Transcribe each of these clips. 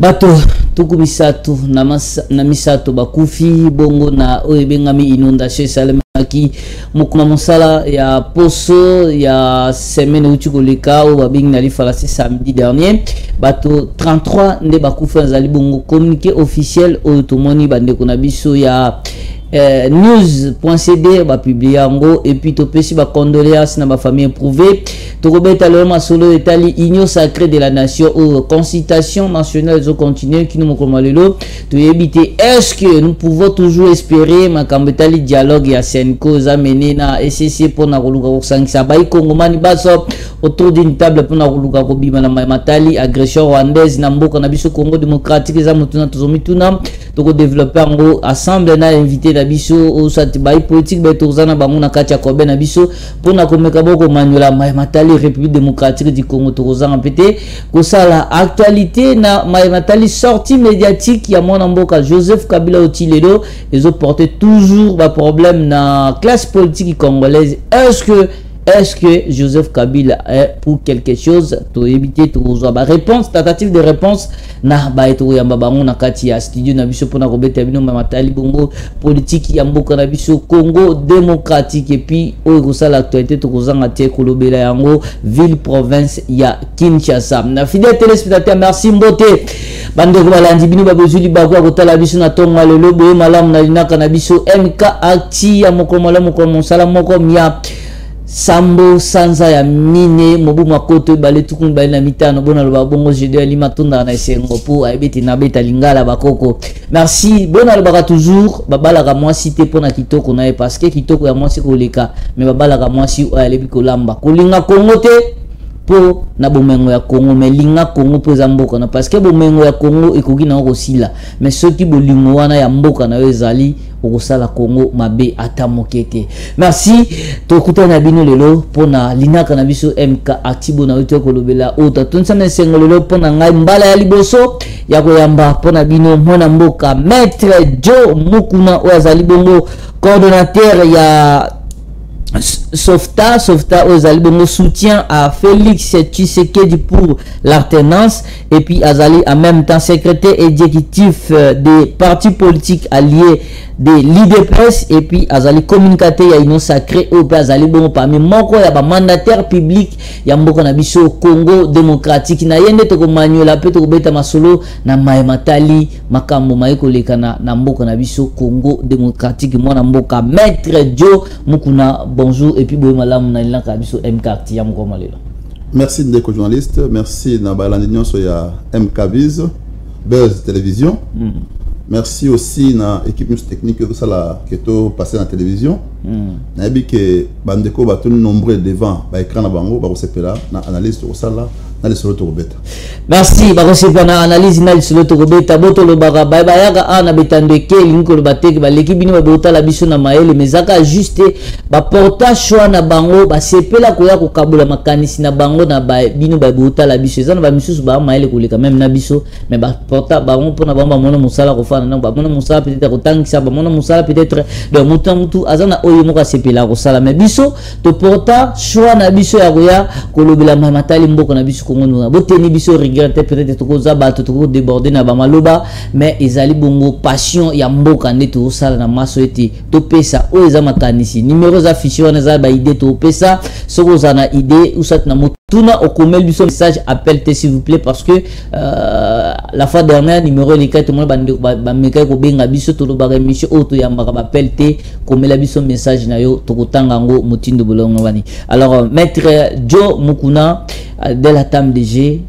bato tuku misatu na misato bakufi bongo na oebengami inondation salemaki mukuma mosala ya poso ya semaine uchikoleka o babing na lifalasi samedi dernier bato 33 nde bakufi azali bongo communiqué officiel o tomoni bandeko na biso ya news.cd ba publier yango et puis to pesi ba condoléances na ba famille éprouvée to kobeta le masolo etali union sacrée de la nation ou consultation nationale zo continuer qui nous mokomalelo to éviter est-ce que nous pouvons toujours espérer makambetali dialogue ya senko za mené na SCC pour na koluka kosangisa ba ikongomani baso autour d'une table pour na koluka kobima na matali agression rwandaise na mboka na biso Congo démocratique za mutuna tozomituna to ko développer ngo assemblée na invité na biso o sati ba politique ba tozana bango na kati ya kobe na biso pour na komeka boko manuela matali République démocratique du Congo tozana pété ko sala actualité na matali sortie médiatique ya mwana mboka Joseph Kabila Otilelo ils ont porté toujours ba problème na classe politique congolaise. Est-ce que Joseph Kabila est pour quelque chose to éviter to ba réponse tentative de réponse na ba eto ya babango na kati ya studio na biso pona kobeta bino matali bongo politique ya mboka na biso Congo démocratique et puis o kosala actualité to kozanga te kolobela yango ville province ya Kinshasa. Na fidèle téléspectateur merci mbote bande ko balandi bino ba bezuli ba ko kotala biso na tonga lelo boye malamu na linaka na biso MK acti ya moko malamu ko mosala moko mia Sambo sanza ya mine mobu makoto bale tuku bale na mitano bona loba bongo jede ali matunda na esengo po ayebeti na beta lingala bakoko merci bona loba toujours babala ka moi cité pona kitoko na parce que kitoko ya moi si koleka mais babala ka moi si alebi kolamba kolinga Congo te po na bomengo ya Congo mais linga Congo po za mboka na parce que bomengo ya Congo ekoki na okosila mais soki bolingo wana ya mboka na ezali okosala Congo mabe ata mokete. Merci to kutana bino lelo pona linaka na biso MK actibo na uto kolobela ota tunsa na sengo lelo pona ngai mbala ya liboso ya koyamba pona bino mwana mboka Maître Joe Mukuna ozali bongo coordonnateur ya Softa Ozali bongo soutien à Félix Tshisekedi pour l'alternance et puis Azali en même temps secrétaire exécutif des partis politiques alliés de l'IDPS et puis Azali communicateur ya union sacrée au Azali bongo parmi moko ya ba mandataire public ya mboka na biso Congo démocratique na yende to ko manuela pe to ko beta masolo na matali makambo maiko lekana na mboka na biso Congo démocratique mwana mboka Maître Joe Mukuna. Bonjour et puis boy malam na linaka biso MK acti ya mko malela. Merci ndeko journaliste, merci na balandi nyonso ya MK Biz Buzz télévision. Merci aussi na équipe technique que ça la keto passer na télévision. Na bi que bandeko ba tout nombreux devant ba écran na bango ba kosepela na analyse to sala na le solo to beta. Merci ba kosepela na analyse na le solo to beta boto lo baga ba yaga ana betando ke linko lo bateki ba l'équipe bino ba bota la biso na maele mezaka juste ba porta choix na bango ba sepela ko ya ko kabula makanisi na bango na ba bino ba bota la biso ezana ba misusu ba maele ko leka même na biso mais ba porta bango pona ba mona musala ko fana na ba mona musala peut-être ko tangisa ba mona musala peut-être de mutu azana oyo moka sepela ko sala mais biso to porta choix na biso ya koya ko lobela matali mboko na biso Congo na boteni biso regrette peut-être to ko za ba to ko déborder na ba maloba mais ezali bongo passion ya mboka nde to sala na maso eti to pesa oyo za makanisi numéro za fichier wana za ba idée to pesa soko za na idée usat na tuna okomel biso message appel s'il vous plaît parce que la fois dernière numéro les 4 mois ba meka ko benga biso to lo ba émission auto ya mbaka ba appel te komela biso message na yo to kotanga ngo mutindo bolongo wani. Alors Maître Joe Mukuna de la table de G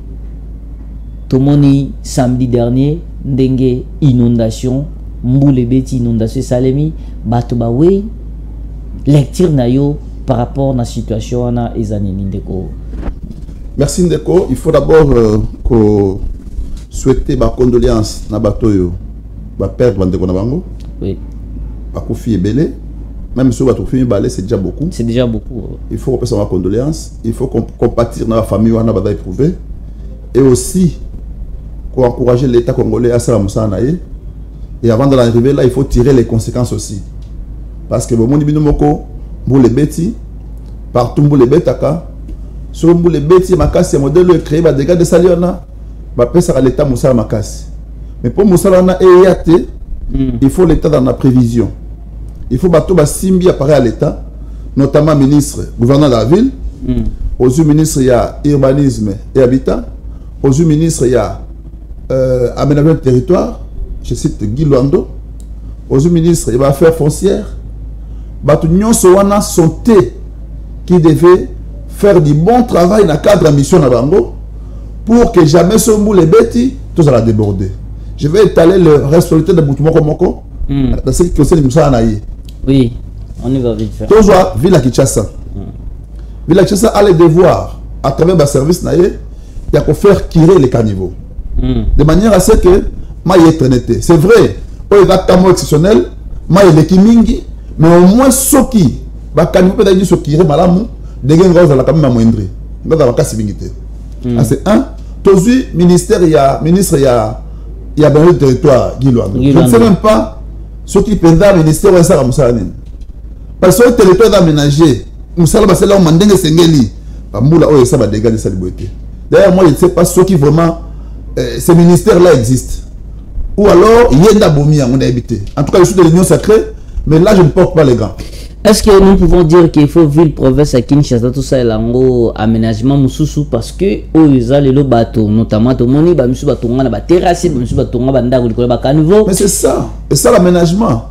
tomoni samedi dernier ndenge inondation mbule beti inondation salemi bato ba we lecture na yo par rapport à la situation na ezanini ndeko. Merci ndeko, il faut d'abord souhaiter ma condoléance na batoyo ba père bandeko na bango. Oui. Ba kofi ebele, même si ba kofi balé c'est déjà beaucoup. C'est déjà beaucoup. Il faut passer ma condoléance, il faut compatir na la famille wana ba éprouver et aussi pour encourager l'état congolais à ça musana et avant de l'arriver là, il faut tirer les conséquences aussi. Parce que le monde bino moko Boule beti partout boule betaka sur boule beti makasi modèle créé ba dégâts de saliona ça à l'état Moussala Makassi. Mais pour Moussala na EAT, il faut l'état dans la prévision. Il faut bateau Simbi apparaît à l'état, notamment ministre, gouverneur de la ville. Aux yeux ministres, il y a urbanisme et habitat. Aux yeux ministres, il y a aménagement du territoire. Je cite Guy Luando. Aux yeux ministres, il y a affaires foncières. Bateau Nyonsowana sont qui devait faire du bon travail dans le cadre de la mission de Bango pour que jamais ce mou les bêtis, tout ça va déborder. Je vais étaler le responsabilité de Boutoumoko Moko dans ce qui concerne Moussa Anaï. Oui, on y va vite faire. Toujours Villa Kinshasa. Villa Kinshasa a le devoir, à travers le service Naïe, il y a pour faire tirer les caniveaux. De manière à ce que moi y être netté. C'est vrai, il y a un exceptionnel, moi y a Kimingi, mais au moins ceux qui, bah caniveau peut être ce qui est malamou, des gens qui ont quand même moindre. Nous avons qu'à s'imiter. C'est un. Tozu ministère il y a ministre il y a dans le territoire Guy Luando. Je ne sais même pas ce qui peut être ministère ou ça comme ça. Parce que le territoire est aménagé. Moussala va se là mandenge sengeli. Ba moula oyo ça va dégager ça liberté. D'ailleurs moi je ne sais pas ce qui vraiment ce ministère là existe. Ou alors yenda bomi on a habité. En tout cas je suis de l'union sacrée, mais là je ne porte pas les gants. Est-ce que nous pouvons dire qu'il faut ville, province à Kinshasa, tout ça, l'ango aménagement moussou parce que ils ont le bateau, notamment tout le monde, bah monsieur bateau, on a terrasse, monsieur bateau, on a banda, on a caniveau. Mais c'est ça l'aménagement.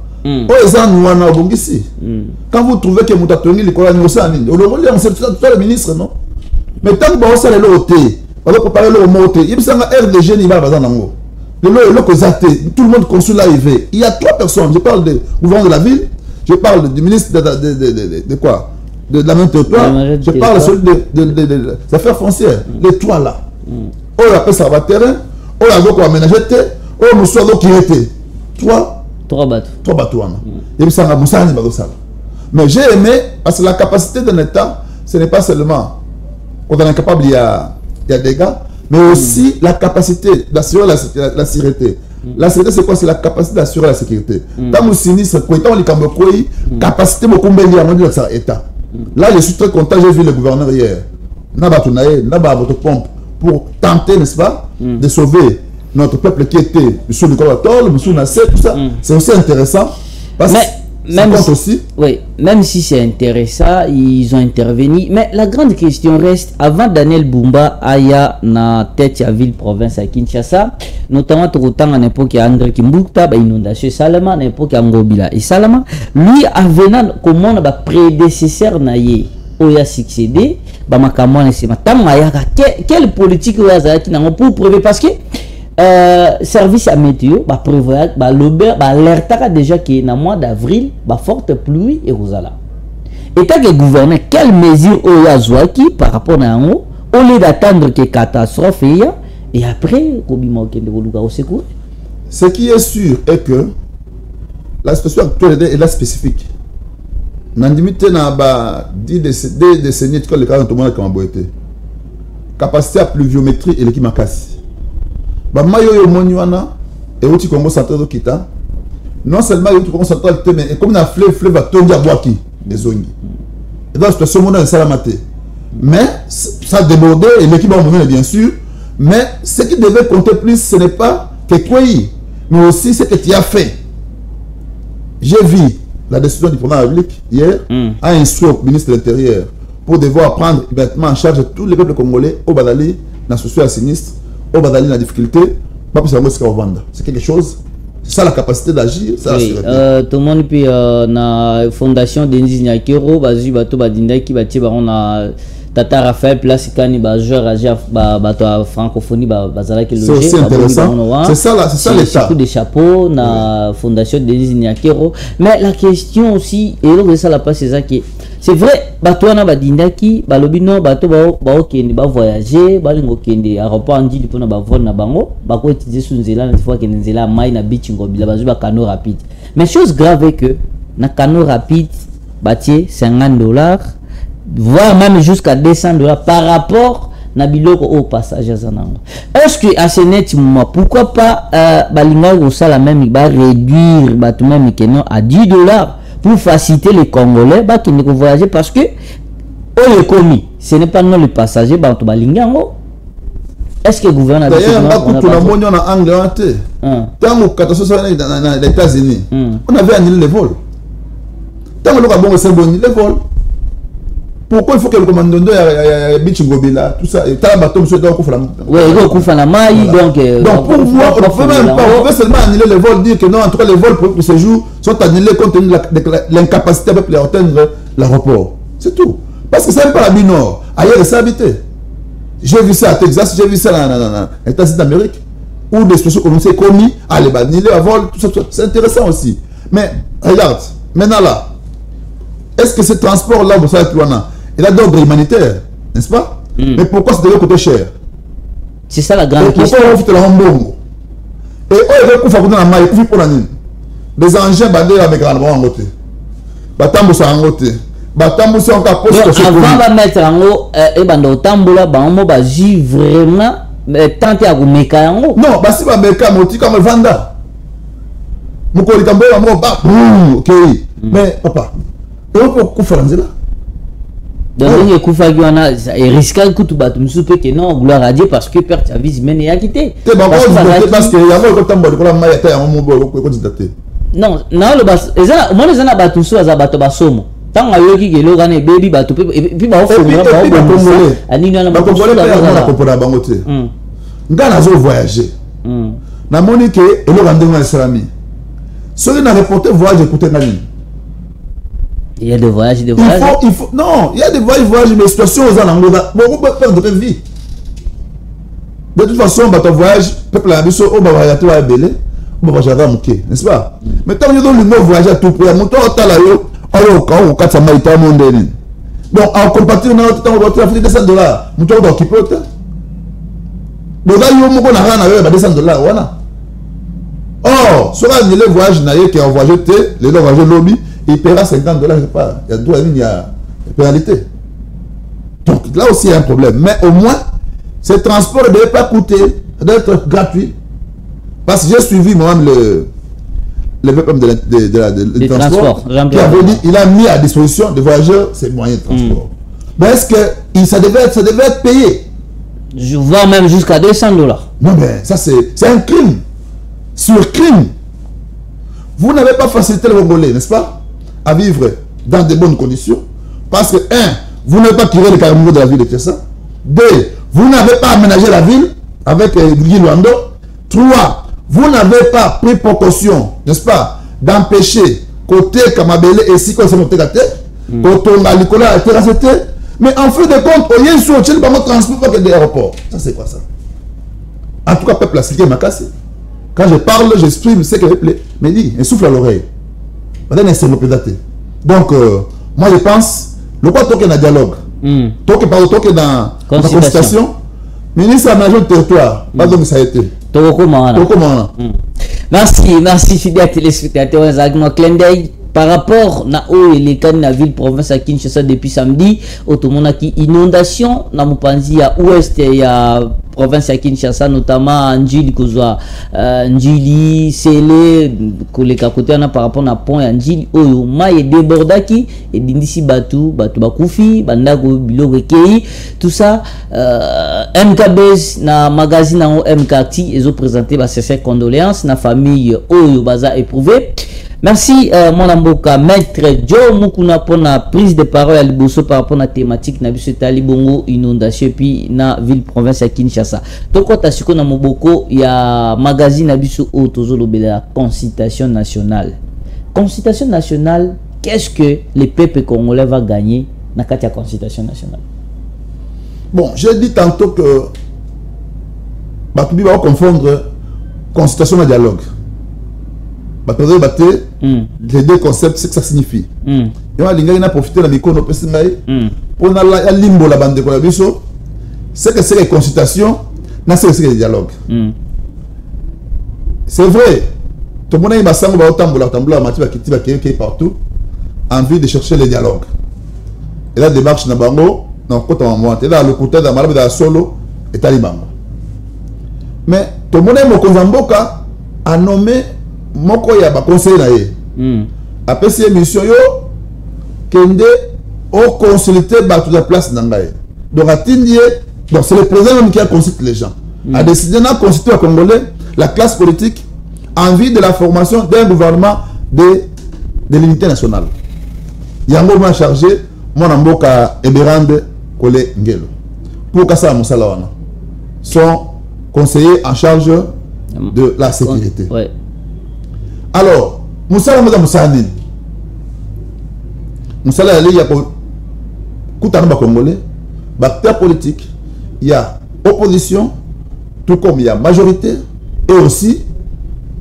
Quand vous trouvez que Moutatongi, les Coraniens, on sait le ministre, non? Mais tant que vous avez le hôtel, on va préparer le hôtel, il y a un RDG, il va dans l'ango. Tout le monde consul arrivé. Il y a 3 personnes, je parle du gouverneur de la ville. Je parle du ministre de quoi? De la même territoire. Je parle des affaires foncières. Les 3 là. On appelle ça va terrain. On a beaucoup aménagé. On nous soit qui était. 3 bateaux. 3 bateaux. Et puis ça a Moussa ni Badossal. Mais j'ai aimé parce que la capacité d'un État, ce n'est pas seulement quand on est capable, il y a des gars, mais aussi la capacité d'assurer la sécurité. La sécurité, c'est quoi? C'est la capacité d'assurer la sécurité. Dans le sinistre, capacité de l'État. Là, je suis très content, j'ai vu le gouverneur hier. Votre pompe pour tenter, n'est-ce pas, de sauver notre peuple qui était M. Nicolas Toll, M. Nassé, tout ça. C'est aussi intéressant. Parce que même si, aussi. Oui, même si c'est intéressant, ils ont intervenu. Mais la grande question reste, avant Daniel Bumba aya na tête à ville province à Kinshasa, notamment autant à l'époque André Kimbukta, inondation Salama, à l'époque Ngobila et Salama, lui avenant comment on a prédécesseur naïe oya succédé, makamwana c'est matam quelle politique oya qui n'a pour prouver parce que service à météo prévoit alerta déjà que dans mois d'avril forte pluie et rosala et tant que gouverneur quelle mesure oyazwaki par rapport à au lieu d'attendre que catastrophe et après au secours. Ce qui est sûr est que la situation actuelle est là spécifique. Nandimite na ba 10 décennies que le cas tout le monde comme boité capacité à pluviométrie et l'équipe Makassi. Mayo yo moniwana et outi Congo central kita non seulement yo Congo central mais comme na fleuve va tonga boaki les ongi et dans cette situation on ça maté mais ça débordait et l'équipe va mener bien sûr mais ce qui devait compter plus ce n'est pas que quoi mais aussi ce que tu as fait. J'ai vu la décision du président de la République hier a instruit au ministre de l'Intérieur pour devoir prendre immédiatement en charge tous les peuples congolais au Badali dans ce situation sinistre. Au Badali la difficulté, pas pour savoir ce qu'on va vendre. C'est quelque chose, c'est ça la capacité d'agir. Oui, tout le monde puis na fondation Denis Nyakero, bazu bato badinda qui bâti baron na Tata Raphaël place kani ba joueur agir bato francophonie bazala qui loger. C'est intéressant. C'est ça là, c'est ça l'état. Coup de chapeau na fondation Denis Nyakero. Mais la question aussi et là ça la passe c'est ça qui c'est vrai, bato na badinda ki balobi non bato ba okende ba voyager ba lingo kende aéroport ndili pona ba vol na bango ba ko utiliser sous nzela na fois que nzela mai na beach ngobila bazu ba canot rapide. Mais chose grave est que na canot rapide batie $50 voire même jusqu'à $200 par rapport na biloko au passagers zanango. Est-ce que à ce net moment pourquoi pas balinga ko sala même ba réduire bato même kenon à $10 pour faciliter les Congolais qui ne voyager parce que oh, le commis ce n'est pas non le passager balingango. Est-ce que le gouvernement d'ailleurs on a monté en anglais tant que 14 ans dans les États-Unis on avait annulé les vols tant que le bon c'est bon les vols pourquoi il faut que le commandant de Bichingobila tout ça et tant bateau monsieur doit couper la oui il coupe la maille donc pour moi on peut seulement annuler les vols dire que non en tout cas les vols pour ce jour sont annulés compte tenu de l'incapacité à atteindre l'aéroport c'est tout parce que c'est pas la vie nord ailleurs c'est habité. J'ai vu ça à Texas, j'ai vu ça dans les États-Unis d'Amérique, où des situations comme c'est commis, allez, annuler à vol, tout ça, c'est intéressant aussi. Mais regarde, maintenant là, est-ce que ce transport-là, vous savez, il a d'ordre humanitaire, n'est-ce pas? Mais pourquoi ça devait coûter cher? C'est ça la grande question. Pourquoi on fait la Hambongo? Et on est pour la maille, pour la nuit. Les engins bandés avec la main en côté. Batambo ça en côté. Avant de mettre en haut, et bando tambola, bamo baji vraiment tenter à vous mettre en haut. Non, bah si bah mettre moti comme vanda. Mukoli tambola mo ba, ok. Mais papa, on peut couper là. Donc il coupe à Guana, et risque à coup tout battre, monsieur peut que non, gloire à Dieu parce que perte à vie mais a quitté. Parce que y a moi comme tambola, comme maille à un moment pour continuer. Non, non le bas, moi les ana battu sur az bato basomo. Tant que yoki gelo gane baby bato puis ba ofo mira ba congolais ani na ba congolais na kopona bango te ngana zo voyager na moni ke elo gande ma islami ceux qui n'a reporté voyage écouter ngani il y a des voyages il faut non il y a des voyages mais situation aux anango beaucoup perdre de vie de toute façon bato voyage peuple la biso o ba voyager to belé o ba voyager muké n'est-ce pas mais tant que dans le mot voyager tout pour monter au tala yo donc en comparaison avec notre $200 nous devons occuper donc là il y a $200 voilà or sur un voyage qui a voyagé les voyageurs lobby il paiera $50 je pas il y a deux il y a pénalité donc là aussi il y a un problème mais au moins ce transport ne devait pas coûter d'être gratuit parce que j'ai suivi moi-même le VPM de transport, qui avait dit il a mis à disposition des voyageurs ces moyens de transport. Mais est-ce que ça devait être payé? Je vois même jusqu'à $200. Non, mais ça c'est un crime. Sur crime. Vous n'avez pas facilité le Congolais, n'est-ce pas? À vivre dans de bonnes conditions. Parce que, 1, vous n'avez pas tiré le carrefour de la ville de Tessa. 2, vous n'avez pas aménagé la ville avec Guy Luando. 3, vous n'avez pas pris précaution, n'est-ce pas, d'empêcher côté Kamabele et si qu'on s'est monté la tête, côté Nicolas a été racheté, mais en fin de compte, au lieu de sortir par notre transport que des aéroports. Ça, c'est quoi ça? En tout cas, peuple a cité ma casse. Quand je parle, j'exprime ce que je plaît. Mais dis, il souffle à l'oreille. Donc, moi je pense, le quoi toquer dans le dialogue, toquer dans la consultation, ministre aménagement du territoire, pas donc ça a été. Merci fidèles téléspectateurs. Exactement, clin d'œil par rapport na les cas na ville province à Kinshasa depuis samedi. Automona qui inondation na Mupanzi ya ouest ya province à Kinshasa notamment Njili kozwa Njili Sele koleka côté na par rapport na pont ya Njili oyo mai débordaki et dindisi batu bakufi bandako biloko kei tout ça MKBS na magazine na MKT ils ont présenté ba sincères condoléances na famille oyo baza éprouvé. Merci mon amboka maître Joe Mukuna pour la prise de parole à Liboso par rapport à la thématique na biso tali bongo inondation puis na ville province à Kinshasa. Donc quand asiko na moboko ya magazine na biso otozo lobela consultation nationale. Consultation nationale, qu'est-ce que le peuple congolais va gagner na katia consultation nationale? Bon, j'ai dit tantôt que Batubi va confondre consultation et dialogue. Les deux concepts, c'est que ça signifie. Et on a profité de la micro pour la limbo la bande de Kolabiso. C'est que c'est les consultations, c'est les dialogues. C'est vrai. Tout le monde a partout envie de chercher les dialogues. Et la démarche na bango, et là le côté de la solo est à l'imam. Mais tout le monde a nommé moko ya ba conseil na ye après ces émissions yo kende au consulter ba toute la place na ngai donc atindie donc c'est le président même qui a consulté les gens a décidé de constituer à Congolais la classe politique en vue de la formation d'un gouvernement de l'unité nationale. Yango m'a chargé mon mboka Eberande Kole Ngelo pour Kassa Moussalawana, son conseiller en charge de la sécurité. Ouais. Alors, Moussala Moussanine, Moussala il y a Koutamba Congolais, acteurs politiques, il y a opposition, tout comme il y a majorité, et aussi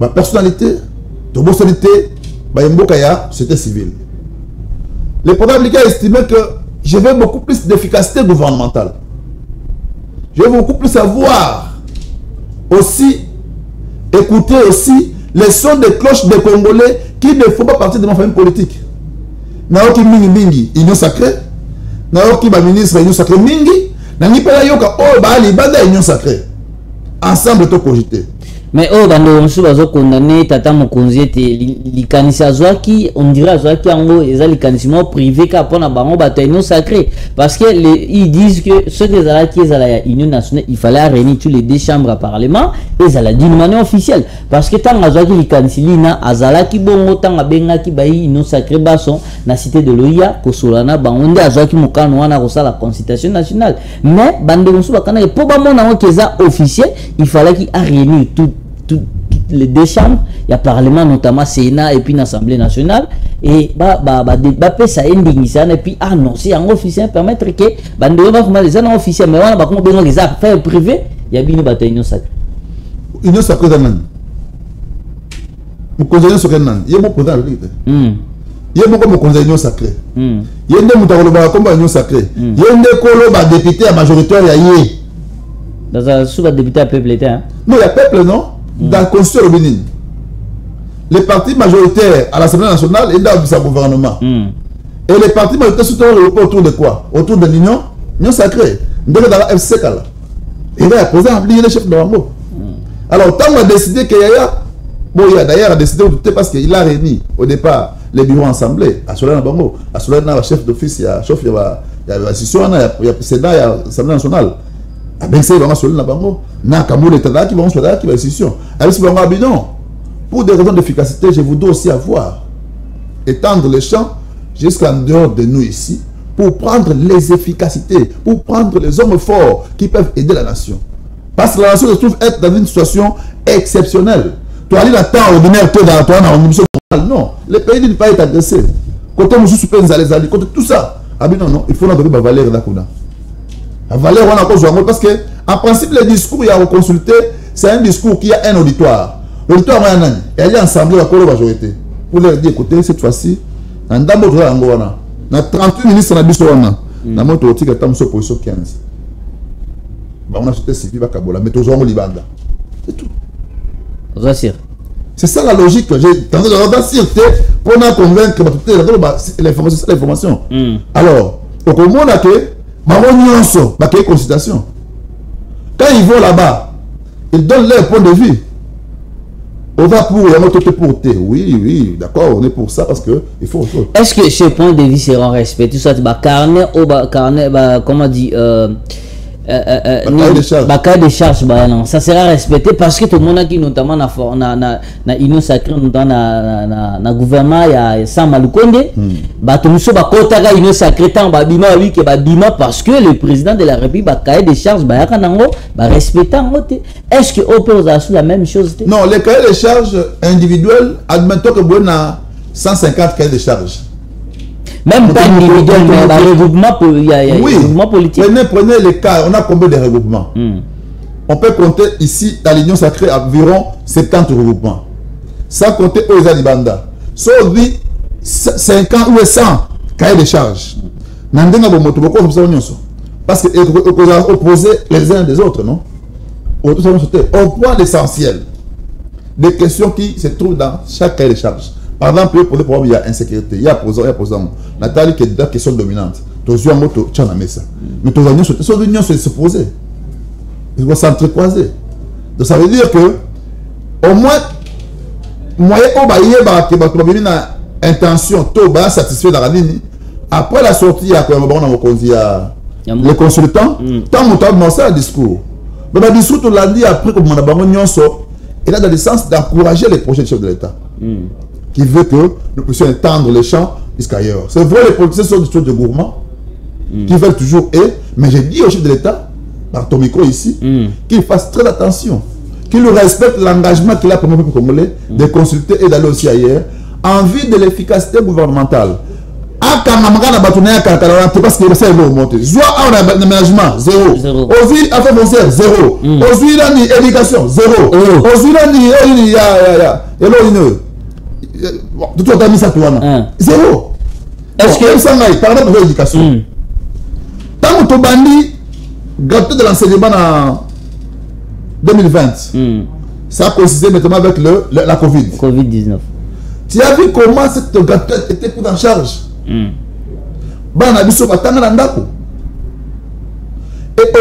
ma personnalité, de personnalité, c'était civil. Le président a estimé que je veux beaucoup plus d'efficacité gouvernementale. Je veux beaucoup plus savoir aussi, écouter aussi les sons des cloches des Congolais qui ne font pas partie de ma famille politique. Naoki Mingi Mingi, Union Sacrée. Naoki ba ministre Union Sacrée Mingi. Nangi pela yoka o ba libanda Union Sacrée. Ensemble to cogité. Mais oh bando on bazo condamné tata mokonzi ete likanisi azwaki on dirait azwaki yango eza likanisimo privé ka pona bango bato union sacrée parce que ils disent que ceux qui ezala qui ezala ya union nationale il fallait réunir tous les deux chambres à parlement et ezala d'une manière officielle parce que tant azwaki likanisi lina azalaki bongo tanga bengaki bayi union sacrée bason na cité de Loya kosolana bango nde azwaki mokano wana kosala la constitution nationale mais bando on bakana po ba mona ngo keza officiel il fallait qu'il réunir toutes les deux chambres, il y a parlement notamment Sénat et puis l'Assemblée nationale et ça indignation et puis annoncer en officiel permettre que bande va comment les en officiel mais on va comment besoin des affaires privées il y a bien bataille union sacrée. Union sacrée d'Aman. Mon conseiller sur Kenan, il y a beaucoup de vérité. Il y a beaucoup de conseillers union sacrée. Il y a des moutons comme union sacrée. Il y a des colons députés à majoritaire y dans un sous-député à peuple était hein. Non, il y a peuple non. Dans la Constitution Bénin, les partis majoritaires à l'Assemblée nationale et dans sa gouvernement. Et les partis majoritaires sont autour de quoi? Autour de l'Union sacrée. Dans la FCK là. Et là, il a posé un les chefs de Wango. Alors, tant qu'on a décidé qu'il y a, bon, il a d'ailleurs décidé parce qu'il a réuni au départ les bureaux assemblés. À Solana Bango, à Solana, le chef d'office, il y a chef, il y a la session, il y a Sénat, il y a l'Assemblée nationale. Avec ça, ils vont se le bango. Na Kamoul est qui vont se le qui va décision. Avec ce bidon. Pour des raisons d'efficacité, je voudrais aussi avoir étendre les champs jusqu'en dehors de nous ici pour prendre les efficacités, pour prendre les hommes forts qui peuvent aider la nation. Parce que la nation se trouve être dans une situation exceptionnelle. Tu as dit la temps ordinaire, tu es dans la mission. Non, le pays ne peut pas être agressé. Côté Moussou Soupé, les alliés, côté tout ça. Ah bien non, il faut notre valeur d'Akuna. La valeur, on a cause parce que, en principe, le discours qu'il y a à consulter, c'est un discours qui a un auditoire. L'auditoire, il y a ensemble la majorité. Pour leur dire, écoutez, cette fois-ci, dans le 38 ministres, on a dit ça. Dans notre outil, il y a une position 15. On a sauté civil, mais tous les Libanda. C'est tout. C'est ça la logique que j'ai tenté de pour nous convaincre que l'information, c'est l'information. Alors, au moment où consultation. Quand ils vont là-bas, ils donnent leur point de vue. On va pour oui, d'accord, on est pour ça parce que il faut. Est-ce que ces points de vue seront respectés? Soit carnet ou carnet, comment dit de charge, non, ça sera respecté parce que tout le monde qui notamment na union sacrée na gouvernement ya sans Malukonde tout le monde kota ga union sacrée tant babima lui que babima parce que le président de la République ba cahier de charges ba yakanango ba respecter ngote. Est-ce que on peut aussi la même chose? Non, les cahiers de charges individuels admettons que vous a 150 cahiers de charges. Même pas individuel, mais le regroupement politique. Prenez les cas, on a combien de regroupements? On peut compter ici, dans l'Union sacrée, environ 70 regroupements. Sans compter aux Alibanda. Sauf 50 ou 100 cahiers de charges. Parce qu'on a opposé les uns des autres, non? On prend l'essentiel des questions qui se trouvent dans chaque cahier de charges. Par exemple, pour le problème, il y a insécurité, il y a posant. Nathalie qui est la question dominante. Tous les motos, tu en as mis ça. Mais tous les unions se poser. Ils vont s'entrecroiser. Donc ça veut dire que, au moins, moyen où il y a intention, tout va satisfaire dans la ligne. Après la sortie, il y a les consultants, tant que tu as un discours. Babadissou, on l'a dit après, comme on a baron Nyonso, il a dans le sens d'encourager les projets du chef de l'État. Qui veut que nous puissions étendre les champs jusqu'à ailleurs. C'est vrai, les politiciens sont des choses de gourmands, qui veulent toujours mais j'ai dit au chef de l'État, par ton micro ici, qu'il fasse très attention, qu'il respecte l'engagement qu'il a pour le peuple congolais de consulter et d'aller aussi ailleurs, en vue de l'efficacité gouvernementale. Parce que c'est le monté. Soit on a un aménagement, zéro. Aussi, affaire foncière, zéro. Aussi, il y a l'éducation, zéro. Aussi, il y a tout le temps, ça zéro. Est-ce que ça m'a par rapport à l'éducation? Tant que tu bandit, gâteau de l'enseignement en 2020, ça a coïncidé maintenant avec la Covid-19. Tu as vu comment cette gâteau était pris en charge? Et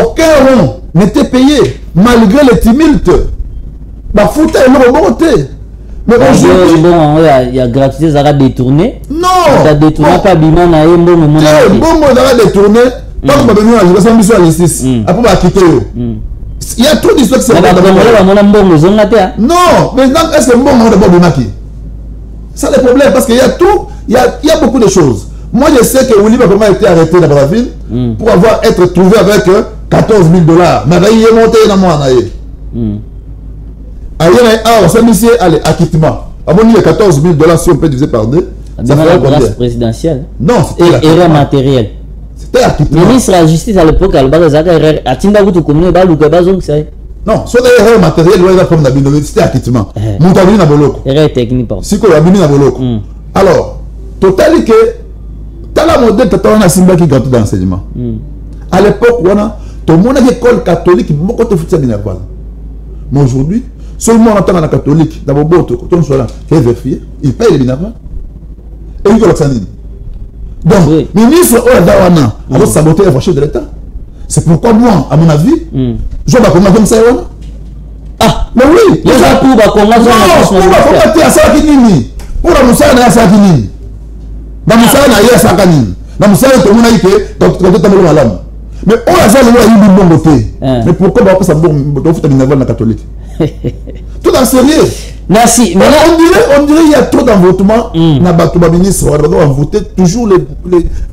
aucun rond n'était payé malgré les tumultes. Mais aujourd'hui, il y a gratuité, ça va détourner. Non! Ça détourne pas bien, il y a un bon moment. Détourné. Tant que je vais à la justice, après quitter. Il y a trop d'histoires qui se passent. Non, mais est-ce que bon moment de Maki? Ça le problème parce qu'il y a tout, il y a beaucoup de choses. Moi je sais que Willy Bakoma a été arrêté dans la ville pour être trouvé avec 14 000 $. Mais il est monté dans moi. Ah, ça monsieur, allez, acquittement. À mon niveau, 14 000 $, si on peut diviser par 2. Ça fait la grâce présidentielle. Non, c'était erreur matérielle. C'était acquittement. Le ministre de la Justice à l'époque, non, soit erreur matérielle, c'était acquittement. Montabini na boloko. Erreur technique, pardon. Si quoi, na boloko. Alors, total que t'as la modèle t'as Simba qui gâteau d'enseignement. À l'époque, tout le monde a l'école catholique, beaucoup de foot minerval. Mais aujourd'hui, seulement on entend dans la catholique, dans vos bottes, quand on soit là, qui est vérifié, il paye les minerval. Et il faut le donc, ministre Oadawana, alors saboter les chefs de l'État. C'est pourquoi moi, à mon avis, je vais comment comme ça. Ah, mais oui, il y a pour la Congo, pour la Moussa, il y a ça qui n'y. La Moussa, il y a ça qui n'y. La Moussa, il y a tout le monde qui est dans la mais on a fait le bon côté. Mais pourquoi on va pas savoir que la catholique? Tout en sérieux. Merci. Mais on dirait qu'il y a trop d'envoûtement. Dans le ministre, on doit voter toujours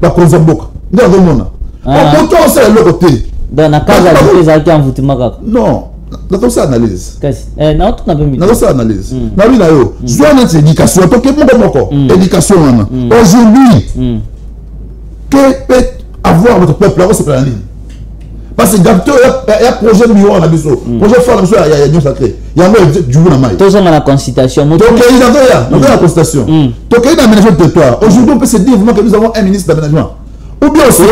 la Konzamboka. Dans le monde. On peut aussi le côté. Dans la case à des envoûtements. Non. Dans ça analyse. Non, tout n'a pas mis. Dans ça analyse. Dans la vidéo, soit notre éducation, éducation. Aujourd'hui, que peut avoir votre peuple là, c'est pas la ligne. Parce que gâteau, il y a projet numéro un abisso. Projet fort, il y a Union sacrée. Il y a du bout dans maille. Tous sont dans la constitution. Donc, il y a la constitution. Donc, il y a l'aménagement de territoire. Aujourd'hui, on peut se dire que nous avons un ministre d'aménagement. Ou bien aussi.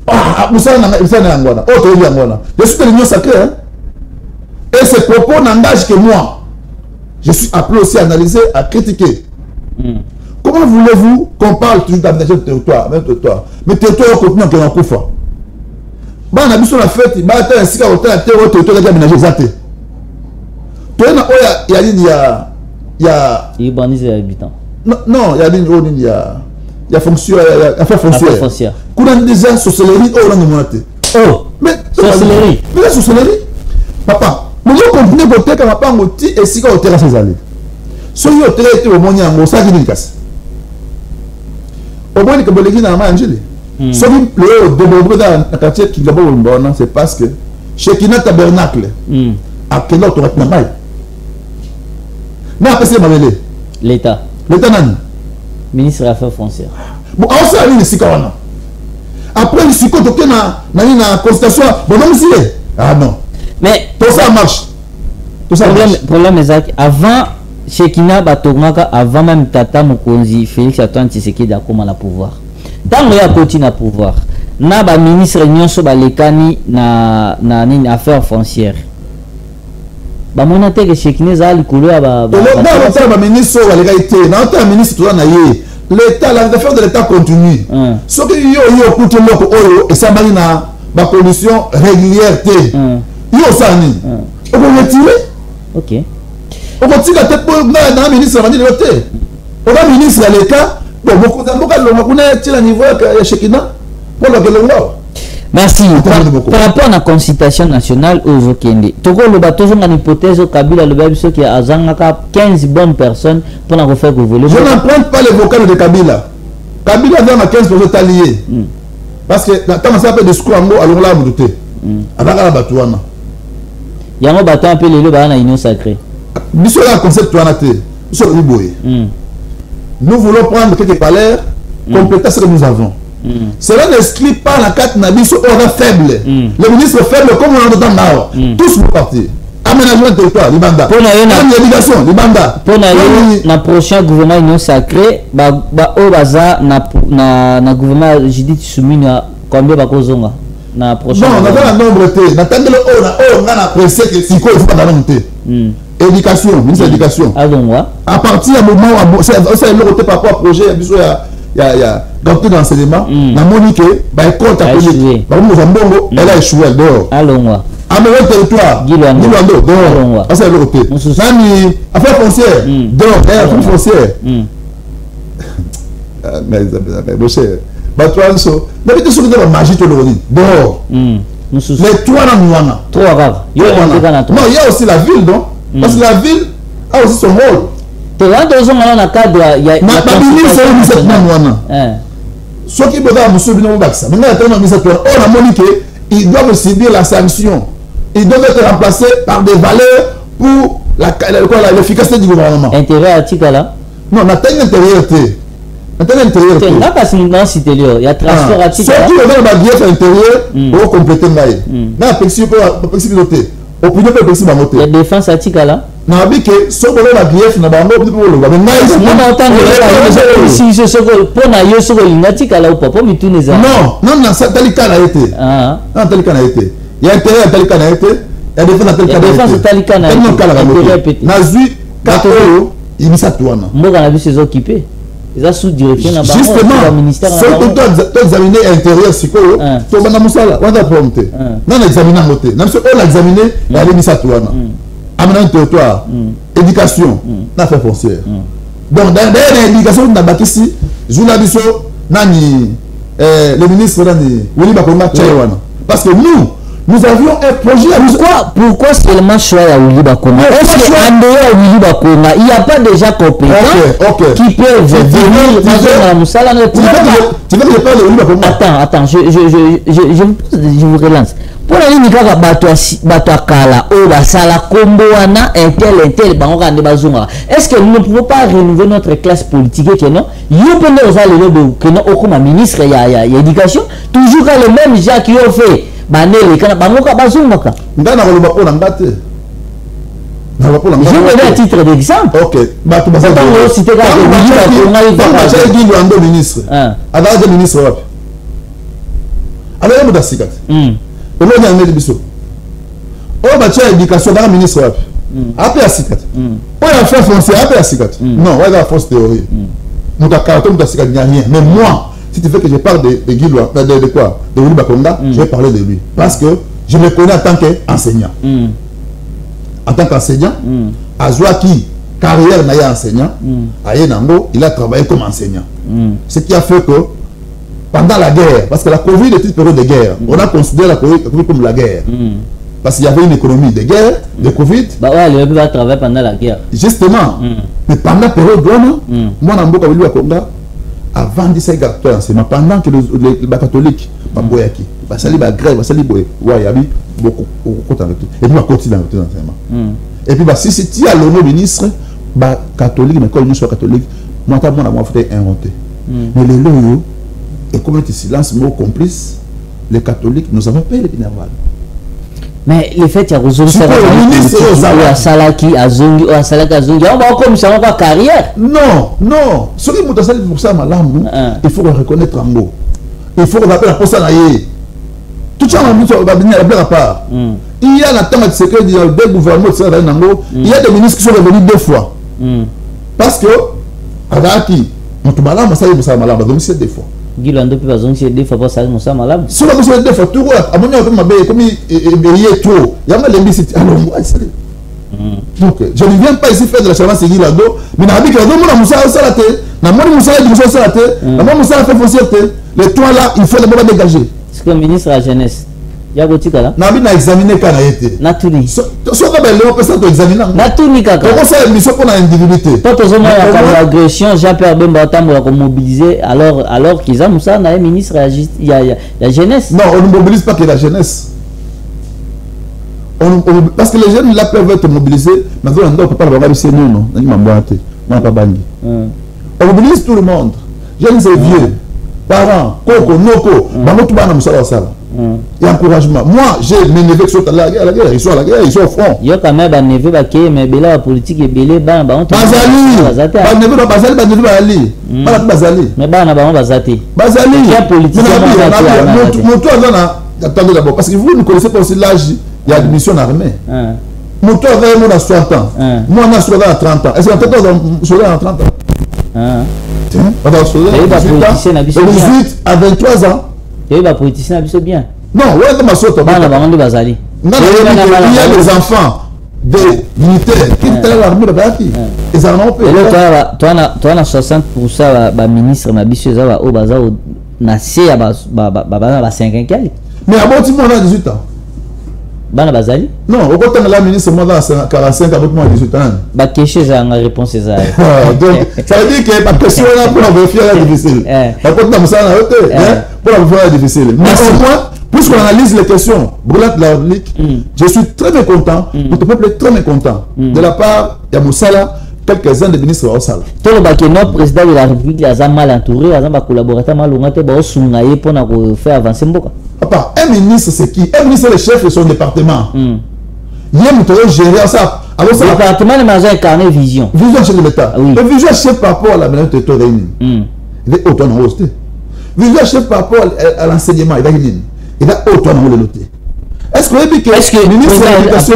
Ah, vous savez, je suis de l'Union sacrée. Et ces propos n'engagent que moi. Je suis appelé aussi à analyser, à critiquer. Comment voulez-vous qu'on parle toujours d'aménagement de territoire, même territoire? Mais territoire au contenu en Koufa. On a vu sur la fête, il va être ainsi qu'à territoire qui a aménagé exacté. Il y a. Il urbanise les habitants. Non, il y a fonction, affaire foncière. Qu'on a déjà sorcellerie, on a monté. Oh, mais sorcellerie. Mais la sorcellerie, papa, nous allons continuer à voter comme un petit et si on terrasse ces années. Si on était au moins en ça qui nous casse. Au moins, il y a un angélé. Ce qui plaît au développement dans le quartier qui est bon, c'est parce que chez Kina Tabernacle, à quel autre on a n'a pas essayé de l'État. L'État n'a ministre des Affaires foncières. Bon, on s'est allé ici quand on a. Après, ici, quand on a la constatation, bon, non, ici. Ah non. Mais tout ça marche. Tout ça marche. Le problème est avant, chez Kina Batomaka, avant même Tata Mokonzi, Félix Antoine Tshisekedi a comment la pouvoir. Tant qu'il y a continué à pouvoir, na ba ministre nyonso ba lekani na affaires foncières. Ba monate que chez Kina za likolo ya ba ba ministre ba lekani na ta ministre to na ye. L'État, la affaire de l'État continue. Ce que yo écoute loko oyo et ça mari na ba condition régulière té. Yo ça ni. On peut retirer. OK. On continue à tête pour na ministre va dire té. On ministre de l'État. Bon, beaucoup d'entre nous, on a niveau chez Kina pour le Merci. Par rapport à la consultation nationale aux Okende, Togo le bateau sont en hypothèse au Kabila le baby qui a 15 bonnes personnes pour la refaire voler. Je n'emprunte pas les vocales de Kabila. Kabila vient à 15% alliés. Parce que quand on s'appelle des discours en gros, alors là, vous doutez. Avec la batouana. Il y a un bateau un peu les lois dans l'union sacrée. Nous sommes là, concept touanaté. Nous sommes riboyés. Nous voulons prendre quelques palais, compléter ce que nous avons. Cela n'exclut pas la carte Nabi sur ordre faible. Le ministre faible, comme on entend là, tous vos partis. Aménagement de territoire, Libanda. Pour l'éducation, Libanda. Pour le prochain gouvernement union sacrée, au bazar, na gouvernement Judith Soumine, combien va causer na prochain. Non, on a un nombre de n'attendez le on a pressé que si quoi il faut pas monter. Éducation, ministre de l'éducation. À partir du moment où c'est le côté par rapport au projet, il y a dans l'enseignement, la Monique, école catholique, elle a échoué dehors. Aménagement territoire, Guilando, dehors. Ça c'est le côté. Nani, affaire foncière, dehors, affaire foncière. Mais cher. Batouanso, d'habitude sur le magie tout le monde dehors. Mais toi là, trois rares. Non, il y a aussi la ville, non? Parce que la ville a aussi son rôle. Tu vois, dans un cadre, il y a. Ceux qui veulent monsieur Bino Baksa, maintenant ils doivent subir la sanction. Ils doivent être remplacés par des valeurs pour l'efficacité du gouvernement. Intérieur à Tikala? Non, on a tellement intériorité. Là, parce que nous avons il y a transfert à Tikala. Ceux qui veulent la guerre intérieure pour compléter l'aïe. Là, la défense à Tikala? Non, mais que ce que la grief n'a pas de pour le non, non, ça tel cas a été. Non, tel cas a été. Il y a intérêt à tel cas a été. Il y a défense à tel cas a été. Défense à tel cas a été. Nazu, Kato, il dit ça toi. Moi, on a vu ses occupés. Ils ont sous-direction là-bas. Justement, ce que tu as examiné à l'intérieur, c'est quoi? Tu as examiné, on a prompté. Non, on a examiné à côté. Non, on a examiné, il y a mis ça toi. Aménagement territoire, éducation, affaires foncières. Donc, dans l'éducation, on a bâti ici, le ministre Willy Bakonga Tchaïwana. Parce que nous avions un projet. Pourquoi seulement choix à Willy Bakonga? Est-ce qu'en dehors Willy Bakonga, il n'y a pas déjà compétent qui peut venir dans la Moussala? Tu veux que je parle de Willy Bakonga? Attends, je vous relance. Pour la ligne Batouakala, Basala, Komboana, Intel, Bangoka, Nebazunga. Est-ce que nous ne pouvons pas renouveler notre classe politique que non? Vous pouvez nous aller que non, aucun ministre, il y a éducation. Toujours le même gens qui ont fait. Bangoka, Bazunga. Je vais à titre d'exemple. Ok. Ministre. Alors, le ministre. Alors, il y a on a mis le biseau. On va faire l'éducation dans le ministre. Après la cicat. On a fait français après la cicat. Non, on va fausse théorie. Mon carton de cicat, il n'y a rien. Mais moi, si tu veux que je parle de Guy Loa, de quoi? De Willy Bakonga, je vais parler de lui. Parce que je me connais en tant qu'enseignant. En tant qu'enseignant, à Zouaki, carrière n'a enseignant, à Yenango, il a travaillé comme enseignant. Ce qui a fait que pendant la guerre, parce que la Covid était une période de guerre, on a considéré la Covid comme la guerre. Parce qu'il y avait une économie de guerre, de Covid. Bah ouais, le peuple va travailler pendant la guerre. Justement. Mais pendant la période de moi, dans Mboka Willy Bakonga, avant de ces gars, pendant que les catholiques, Baboyaki, Basali Bagrève, Basali Boye, Wayabi, beaucoup, et puis, on continue dans l'enseignement. Et puis, si tu as l'honneur ministre, catholique, mais quand il soit catholique, moi, je vais inventer. Mais les loyaux, et comme il silence, mot complice, les catholiques, nous avons payé les bénévoles. Mais le fait qu'il y a résolu ça, Salaki, Azongi, on va comme ça, on va carrière. Non. Ce qui est pour ça, madame, il faut reconnaître un mot. Il faut rappeler la poste à l'aïe. Tout ça, on va venir à part. Il y a la temps de secret du gouvernement, il y a des ministres qui sont revenus 2 fois. Parce que, Adaki, on te malade, ça y est, malade, donc c'est 2 fois. Guilando peut pas zoncer 2 fois pour ça, mon sang malade. Si on a 2 fois, tout le monde a comme il est trop. Il y a mal de alors, donc, je ne viens pas ici faire de la charmante Guilando, mais dans la vie, on a Moussa Salaté, on a Moussa Salaté, on a Moussa fait foncière. Les toits là, il faut d'abord dégager. que le ministre de la jeunesse, il y a beaucoup de là. Non, mais examiné quand il a été. Natuni. Soit on peut ça examiner. Natuni kaka. Comment ça mission pour l'individualité? Pas tout monde a l'agression, Jean-Pierre Bemba Tambo a mobilisé alors qu'ils ont ça, on a un ministre il y a jeunesse. Non, on ne mobilise pas que la jeunesse. Parce que les jeunes là peuvent être mobilisés, mais on ne peut pas le voir ici non, on mobilise tout le monde. Jeunes et vieux, parents, coco, noko, tout le monde. Et encouragement. Moi, j'ai mes neveux qui sont à la guerre, ils sont à la guerre, ils sont au front. Il y a quand même des neveux qui mais la politique est belé, Bazali, neveu Bazali, Bazali. Mais Bazali. Bazali. Attendez d'abord, parce que vous ne connaissez pas aussi l'âge d'admission armée. Mon tour a 60 ans. Moi, on a 30 ans. Est-ce que tu as 30 ans? De 18 à 23 ans. Il y a des politiciens qui sont bien. Non, il y a des enfants, des militaires qui sont l'armée de Baki. Ils en ont payé. Tu as 60% de ministres qui sont 5 ans. Mais à bon, tu as 18 ans. Bana Bazali? Non, au côté de la ministre, moi, dans 45 ans, moi, 18 ans. Bah, qu'est-ce que la réponse est ça? Donc, ça veut dire que la question là, pour la vérifier, est difficile. Par contre, dans ça, pour la vérifier, est difficile. Mais au moins, puisqu'on analyse les questions, brûlantes de la République, je suis très mécontent, notre peuple est très mécontent. De la part de Moussala, quelques-uns des ministres au Sala. Tout le bac notre président de la République, il a mal entouré, il a collaborateur mal entouré, il a pour faire avancer Mboka. Papa, un ministre c'est qui? Un ministre c'est le chef de son département. Il aime gérer ça. Le département de Mazin incarné vision. Vision chef de l'État. Le vision chef par rapport à la menace de territoire réunie. Il est autonome hosté. Vision chef par rapport à l'enseignement, il a autonome le noté. Est-ce que le ministre de l'Éducation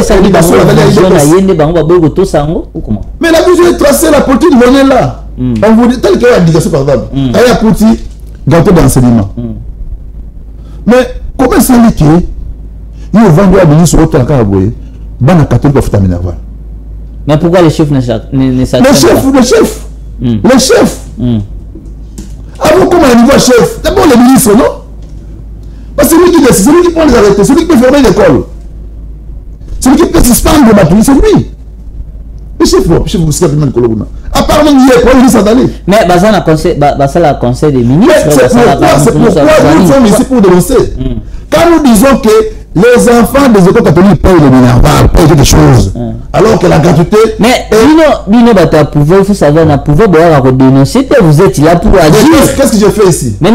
mais la vision est tracée, la politique de l'année là. On vous dit tel que l'éducation par exemple. Il y a petit gâteau d'enseignement. Mais comment ça dit que il va vendre la ministre au Tankaboye, ban catholique of Taminaval. Mais pourquoi les chefs ne s'attendent pas? Le chef. Avant comment il niveau chef? D'abord le ministre, non? Parce que c'est lui qui décide, c'est lui qui prend les arrêtés, c'est lui qui peut fermer l'école. C'est lui qui peut suspendre le bâtiment, c'est lui. Le chef, vous savez même que à part même hier, pour lui s'en aller. Mais ça la conseil des ministres. C'est pourquoi nous sommes ici pour dénoncer. Quand nous disons que les enfants des écoles catholiques payent le minerval, payent quelque chose, alors que la gratuité. Mais il faut savoir, on a pouvoir dénoncer, vous êtes là pour agir. Qu'est-ce que j'ai fait ici? Mais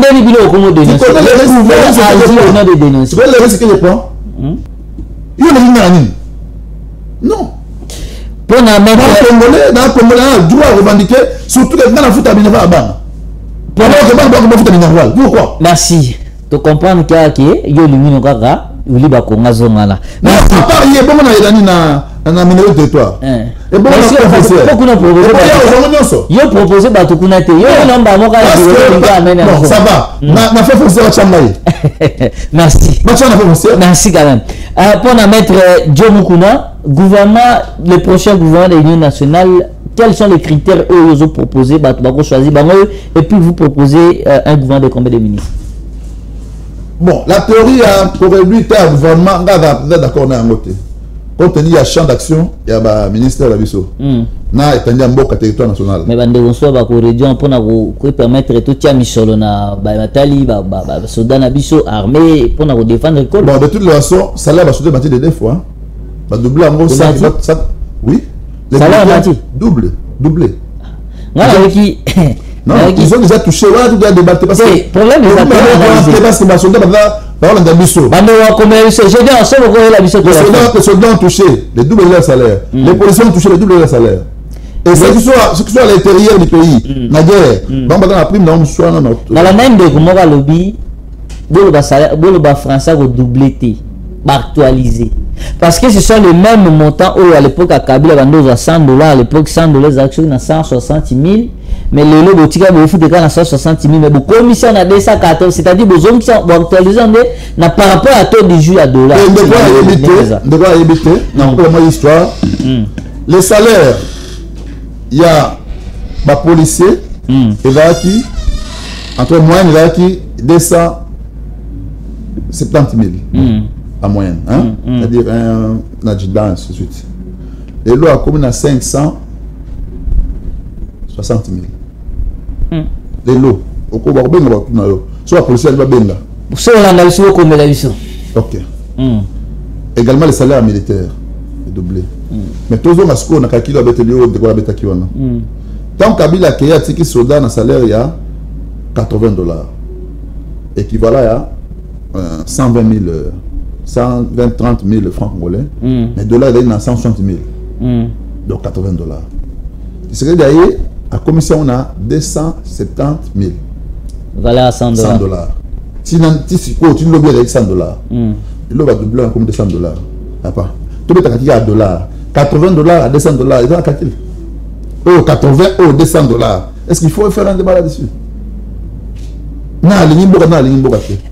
comment dénoncer? Tu connais les risques que je prends? Il y a des non. Pour dans le Congolais, on doit revendiquer, surtout que dans la foot à Minerval. Pourquoi? Merci. Tu comprends qu'il y a une gaga, il y a une zone. Mais à part, il y a bon na minéraux de territoire. Et bon, il y a proposé Batukunate. Ça va. Na fait foncier à Chambaye. Merci. Merci quand même. Pour mettre Joe Mukuna, gouvernement, le prochain gouvernement de l'Union nationale, quels sont les critères que vous proposez, choisir, et puis vous proposez un gouvernement de combien de ministres? Bon, la théorie pour réduire un gouvernement, on est d'accord dans côté. Compte tenu du champ d'action, il y a le ministère de la Bisso. Na est un beau territoire national. Mais on soit réduire pour permettre tout le Michel na Batali, Soudan na Bisso armée pour défendre l'école. Bon, de toute façon, ça là va sauter de deux fois. Va doubler en gros ça. Oui. Ça là va doublé. Non, ils ont déjà touché. Voilà, tout doit débattre parce que le problème parce que les soldats ont touché les doubles leur salaire. Les policiers ont touché les doubles leur salaire. Et ceux qui sont à l'intérieur du pays, la guerre, dans la prime, dans la même de comment lobby, le français a doublé, actualisé. Parce que ce sont les mêmes montants où à l'époque à Kabila, à 100 $, à l'époque 100 $, les actions à 160 000. Mais le lot de Tika, il faut à 160 000. Mais beaucoup de commissions à 214, c'est-à-dire que les gens qui ont actualisé par rapport à taux de jus à dollars. De quoi éviter, dans la histoire, les salaires, il y a des policiers, il y a qui, entre moyenne, il y a qui 200, 70 000 en moyenne. Hein? C'est-à-dire un adjudant, ainsi de suite. Et là, comme on a 560 000. Les lots. Au cours de la soit la police, elle va bien là. Ok. Également les salaires militaires. Doublé. Mais tous les gens qui ont calculé le tant Kabila qui a un soldat dans salaire, il y a $80. Équivalent à 120 000, 30 000 francs congolais. Mais dollars, il y a 160 000. Donc $80. Il serait d'ailleurs, à la commission, on a 270 000. Voilà, $100. Si tu l'as avec $100, il va doubler comme $200. Tout le monde a $. $80 à $200, il va calculer. Oh, 80 ou $200. Est-ce qu'il faut faire un débat là-dessus?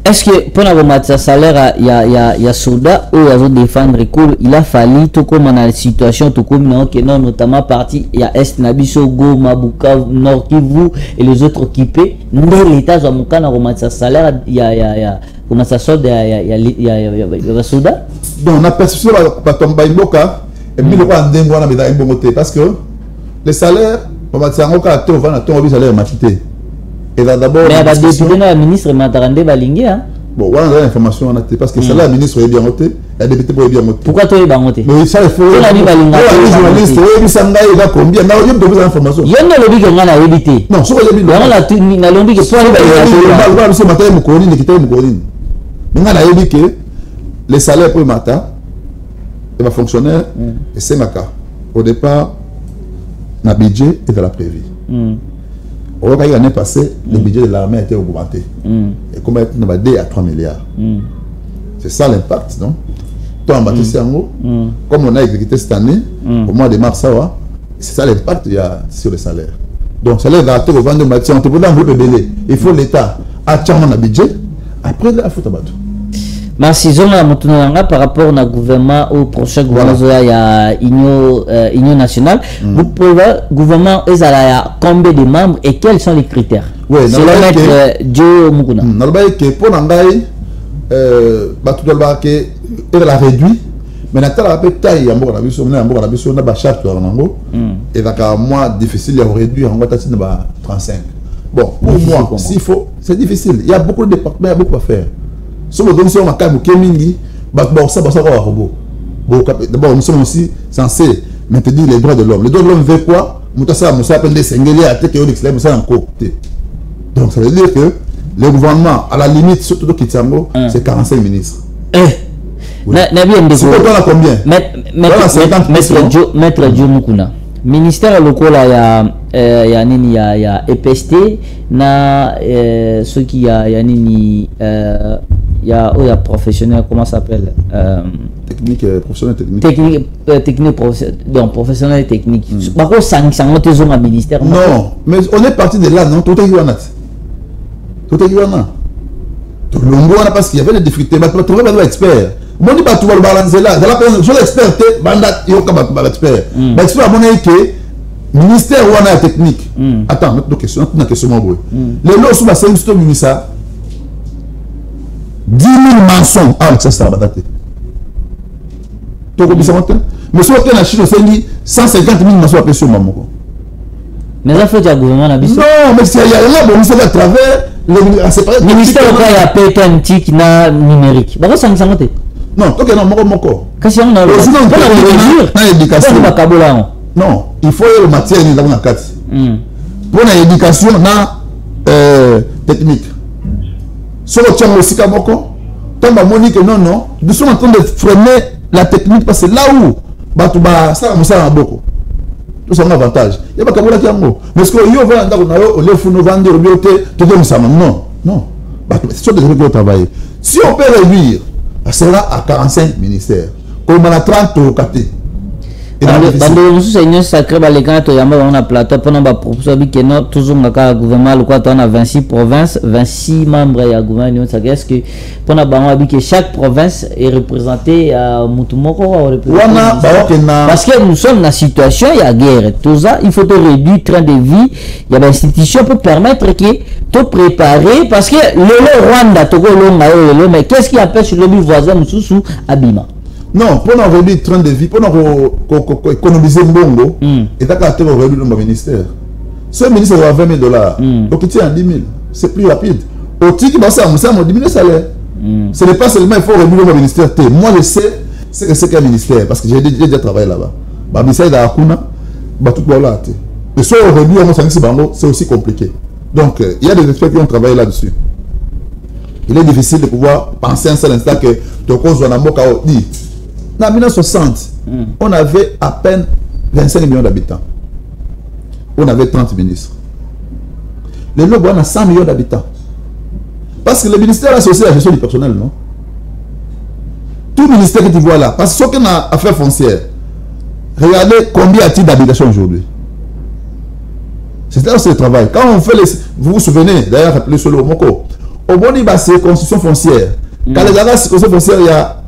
Est-ce que pour la salaire, il y a soldats ou il y a défendre il a fallu tout comme dans la situation tout comme notamment parti il y a Est Nabiso Goma Bukavu Nord Kivu et les autres occupés dans l'état de mon canard au salaire il y a comment ça sort il y a soldats donc on a perçu pas tomber Mboka et puis le quoi ndengwa na beda Mbongote parce que les salaires on va dire encore à ton va ton salaire matité. Et là d'abord mais la député la ministre Matarande Balingue hein. Bon on a l'information on a parce que c'est là le ministre est bien noté la députée est bien noté. Pourquoi toi est bien noté? Mais ça il faut les journalistes oui sanga il va combien na yo donner l'information. Yo no lobi que ngana éviter. Non so lobi on la na lobi que toi il va se matin mu koni nikita mu koni. Ngana yebi que les salaires pour matin et va fonctionnaire et c'est maka au départ na budget et de la prévu. L'année passée, le budget de l'armée a été augmenté. Et comme il va 2 à 3 milliards. C'est ça l'impact, non? Comme on a exécuté cette année, au mois de mars, c'est ça l'impact qu'il y a sur les salaires. Donc, le salaire va être au vendeur matière. Il faut l'État à le budget. Après, il faut abattre. Merci Zona Moutounanga par rapport au gouvernement au prochain gouvernement il y a Union nationale. Vous pouvez gouvernement il y a combien de membres et quels sont les critères? Oui, c'est le maître Joe Mukuna. Nalbaye que pour Nangai batu dolba que elle a réduit mais natala peut taille ya mbora biso na biso na ba charte ya nango et donc moi difficile à réduire en tati na ba 35. Bon, pour moi s'il faut c'est difficile, il y a beaucoup de départements, il y a beaucoup à faire. Si nous sommes en cas de Kemingi, d'abord nous sommes aussi censés maintenir les droits de l'homme. Les droits de l'homme veut quoi? Donc ça veut dire que le gouvernement, à la limite, surtout de Kitsango, c'est 45 ministres. C'est combien? Maître Dieu Mukuna. Ministère local il y a EPST na ce qui y a nini il y a professionnel comment ça s'appelle technique professionnel technique professionnel et technique par contre ça un ministère non mais on est parti de là non tout est wana tout le monde parce qu'il y avait des difficultés mais tu trouver des experts moi dis pas tu vas le balancer là de la personne je l'expert banda yo ka ba expert ba expert mon que ministère wana technique attends notre question une question moi les lots sous la 5 stop ça 10 000 mensonges à ça va dater. Tu comprends ça? Mais si on est en Chine, c'est 150 000 mensonges à pression maman. Mais ça fait du gouvernement la bise. Non, mais c'est là bon, c'est à travers le ministère il y a pétantique na numérique. Bah ça ça monte. Non, toi que non moko. Qu'est-ce qu'on a? L'éducation. Non, il faut le matière dans la carte. Pour l'éducation na technique. Sur le tient aussi Kamoko, tant que Monique non, nous sommes en train de freiner la technique parce que là où Batouba, ça va beaucoup. Tout ça un avantage. Il n'y a pas Kabola qui a un mot. Mais ce que vous voyez, les fous nous vendent, tout comme ça. Non, non. C'est sûr que vous travaillez. Si on peut réduire, ça sera à 45 ministères. Comme on a 30 au 4. Bando musu union sacrée balekana to yamba on a plateau pendant ba proposition bi que non toujours ngaka gouvernement le quoi on a 26 provinces 26 membres ya gouvernement sacrée. Est-ce que pendant ba bi que chaque province est représentée à Mutumoko parce que nous sommes dans la situation il y a guerre tout ça il faut te réduire le train de vie il y a des institutions pour permettre que te préparer parce que le Rwanda Togo longa mais qu'est-ce qui empêche le voisin mususu abima. Non, pour nous réduire le train de vie, pour nous économiser le bongo, et t'as qu'à réduire le ministère. Ce ministère va 20 $, donc il tient à 10 000, c'est plus rapide. Au titre qui va ça, on diminue le salaire. Ce n'est pas seulement il faut réduire le ministère. Moi je sais ce que c'est qu'un ministère, parce que j'ai déjà travaillé là-bas. Le ministère de Akuna, tout là. Et soit on réduit, c'est aussi compliqué. Donc il y a des experts qui ont travaillé là-dessus. Il est difficile de pouvoir penser un seul instant que tu causes un amour dit. En 1960, on avait à peine 25 millions d'habitants. On avait 30 ministres. Le Lobo, on a 100 millions d'habitants. Parce que le ministère associé à la gestion du personnel, non? Tout ministère que tu vois là, parce que ce qu'on a affaires foncières, regardez combien a-t-il d'habitations aujourd'hui. C'est là où c'est le travail. Quand on fait les... Vous vous souvenez, d'ailleurs, rappelez sur le Moko, au Boni, c'est construction foncière. Quand les agas construction foncière, il y a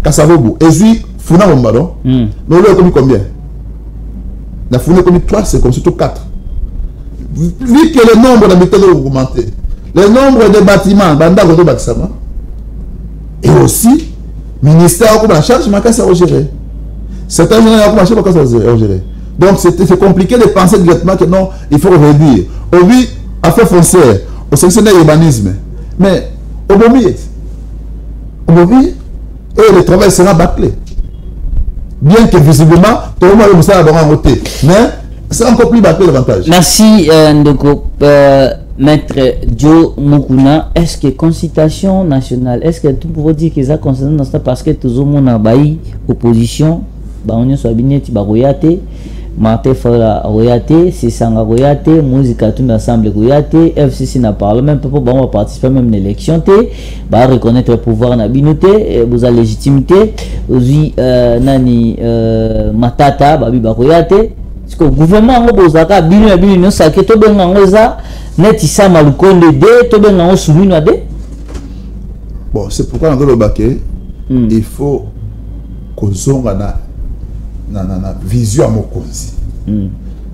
Kassavobu. Et puis, Founa Bombadon. Mais on l'a commis combien? La Founa a commis 3, c'est comme surtout 4. Vu que le nombre d'habitants a augmenté, le nombre de bâtiments, Banda Godo Baksama, et aussi, ministère a la charge, mais qu'à gérer. Certains gens ont marché, mais qu'à gérer. Donc, c'est compliqué de penser directement que non, il faut réduire. Au vu, affaires foncières, au sectionnaire urbanisme. Mais, au moment et le travail sera bâclé. Bien que visiblement, tout le monde va voter. Mais c'est encore plus bâclé davantage. Merci, Ndoko. Maître Joe Mukuna, est-ce que consultation nationale, est-ce que tu peux dire que ça concerne ça parce que tout le monde a baillé opposition, on est sur Binet, Baroyate, Martin Fala Royate, Sisanga Royate, Musique à tout l'Assemblée Royate, FCC n'a pas même pas pour participer même à l'élection, va reconnaître le pouvoir na binoté, vous avez légitimité, aussi nani Matata, Babi Baroyate, parce que le gouvernement a bozaka bino sake to benga ngoza net isa malukonde de to benga soumis na de. Bon, c'est pourquoi dans le baquet, il faut qu'on zonga na vision à mokonzi.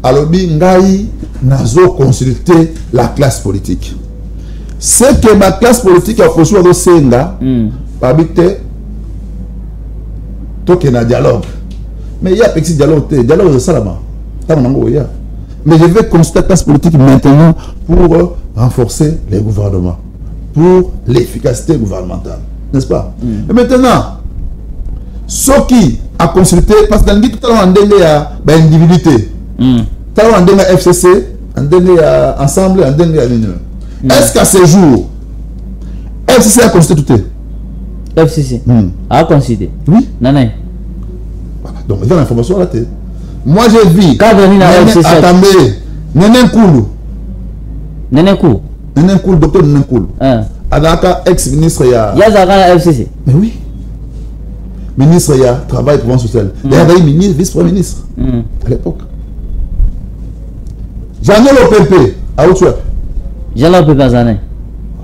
Alors ngai nazo consulter la classe politique. C'est que ma classe politique a reçu au Senga, habité tout que na dialogue. Mais il y a petit dialogue de Salama. Mais je vais consulter la classe politique maintenant pour renforcer les gouvernements, pour l'efficacité gouvernementale, n'est-ce pas? Et maintenant, ce qui a consulté, parce que dans le tout à l'heure, il y a individualité. Tout à l'heure, il y a FCC, il y a ensemble, il y a l'union. Est-ce qu'à ce jour, FCC a consulté tout? FCC a consulté? Oui. Non, non. Voilà. Donc, il y a l'information là. Moi, j'ai vu. Attendez. Néné Koulou. Néné Koulou. Néné Koulou, docteur Néné Koulou. Adaka, ex-ministre, il y a. Il y a FCC. Mais oui. Ministre, il y a travail pour social. Il y a ministre, vice-premier ministre. À l'époque. Jean-Noël Opépé, à Outouap. Jean-Noël Opépé, à Zané.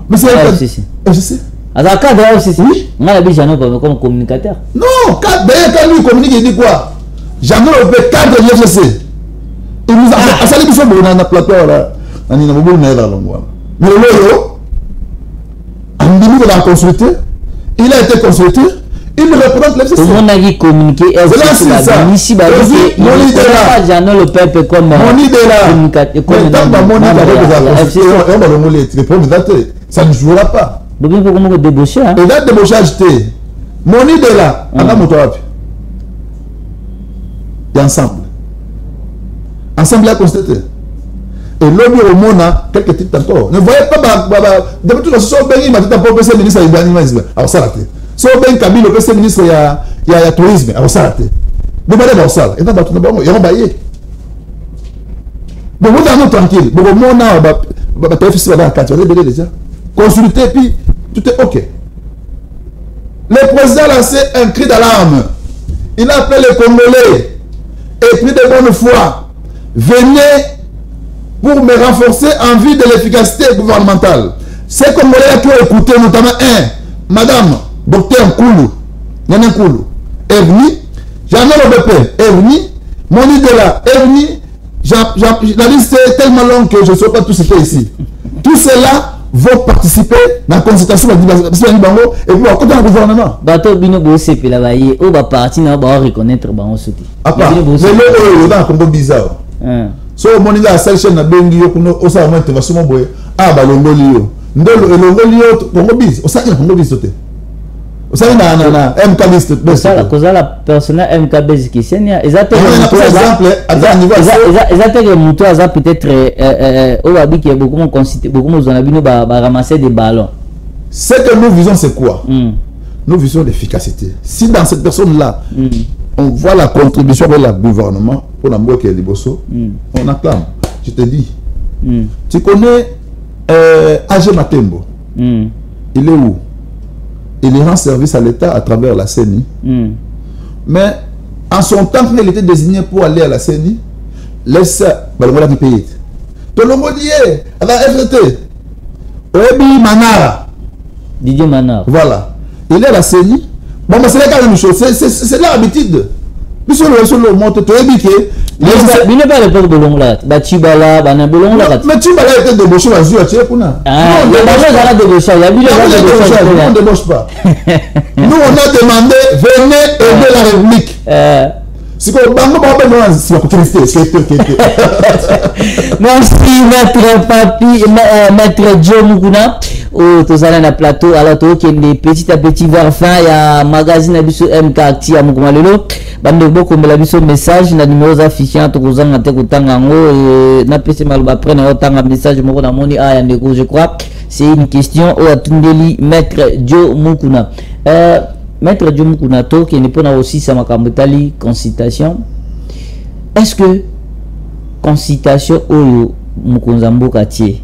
Mais c'est FCC. FCC. À la cadre de FCC. Oui. Moi, la Jean-Noël Opépé comme communicateur. Non, quand lui communique, il dit quoi? Jean-Noël Opépé, cadre de l'FCC. Il nous a fait des choses dans la plateau là. Mais le Andimi l'a consulté. Il a été consulté. Il représente l'FCC. Tout le monde a dit communiquer. Ici, Jean-Noël Opépé comme communicateur. Ça ne jouera pas. Donc il faut comment débaucher. Et là, débauchage, Moni de là, on a moto. Et ensemble. Ensemble, il a constaté. Et l'homme au monde a quelques titres encore. Ne voyez pas, depuis tout le monde, il m'a dit que le ministre a ça raté. Si on a Kabila, le ministre, il y a tourisme, il ça raté. Vous allez voir ça. Et il y a un baillé. Donc vous êtes tranquille. Donc le monde a déjà. Consultez, puis tout est OK. Le président a lancé un cri d'alarme. Il a appelé les Congolais et puis de bonne foi, venez pour me renforcer en vue de l'efficacité gouvernementale. Ces Congolais qui ont écouté, notamment Madame Docteur Koulou, Nene Koulou, est venu, Jean-Noël Obepé est venu, Moni Dela est venu, la liste est tellement longue que je ne saurais pas tout citer ici. Tout cela vont participer dans la consultation de Bango et puis côté du gouvernement. Bateau Bino Bossé peut la vailler, ou va partir, on va reconnaître Bango Souti. À part, mais là, dans un Congo bizarre. So, mon gars, cette chaîne a bien dit que ça va être vachement beau. Ah, bah, l'ongolio. L'ongolio, Congo biz. Au sein de Congo biz, sauté. Au sein de MK biz, ça, la cause la personnelle MK biz qui c'est, ils ont peut-être, au Babi qui est beaucoup nous en a vu, nous ramasser des ballons. Ce que nous visons, c'est quoi? Nous visons l'efficacité. Si dans cette personne-là, on voit la contribution avec le gouvernement pour l'emploi qui est Liboso, on acclame. Je te dis. Tu connais AG Matembo. Il est où? Il rend service à l'État à travers la CENI. Mais en son temps, quand il était désigné pour aller à la CENI, laisse Balongola qui paye. Tout le monde y est à la FRT. Oebi Manara. Didier Manara. Voilà. Il est à la CENI. Bon, mais c'est la même chose. C'est l'habitude. Puis sur le monte, tu as dit que. Il n'est pas le peuple de Longla. Batibala, Banabulonga. Mais tu vas être débauché à Zua, tu es pour nous. Ah, il y a des gens débauchés. Il y a des gens Nous, on ne débauche pas. Nous, on a demandé, venez aider la République. Si on va si on merci, maître Papi, maître Joe Mukuna. Oh, tous allés na plateau, alors tout qui est petit à petit vers fin, il y a magazine abisso MK Acti à Mukumalelo. Bande beaucoup me l'abisso message, na numéro affiché entre vous en ate kutanga ngo et na PC maluba prendre autant message moko na moni a ya ndeko je crois. C'est une question au atundeli maître Joe Mukuna. Maître Joe Mukuna to qui n'est pas aussi sa makambutali consultation. Est-ce que consultation au Mukunzambo Katié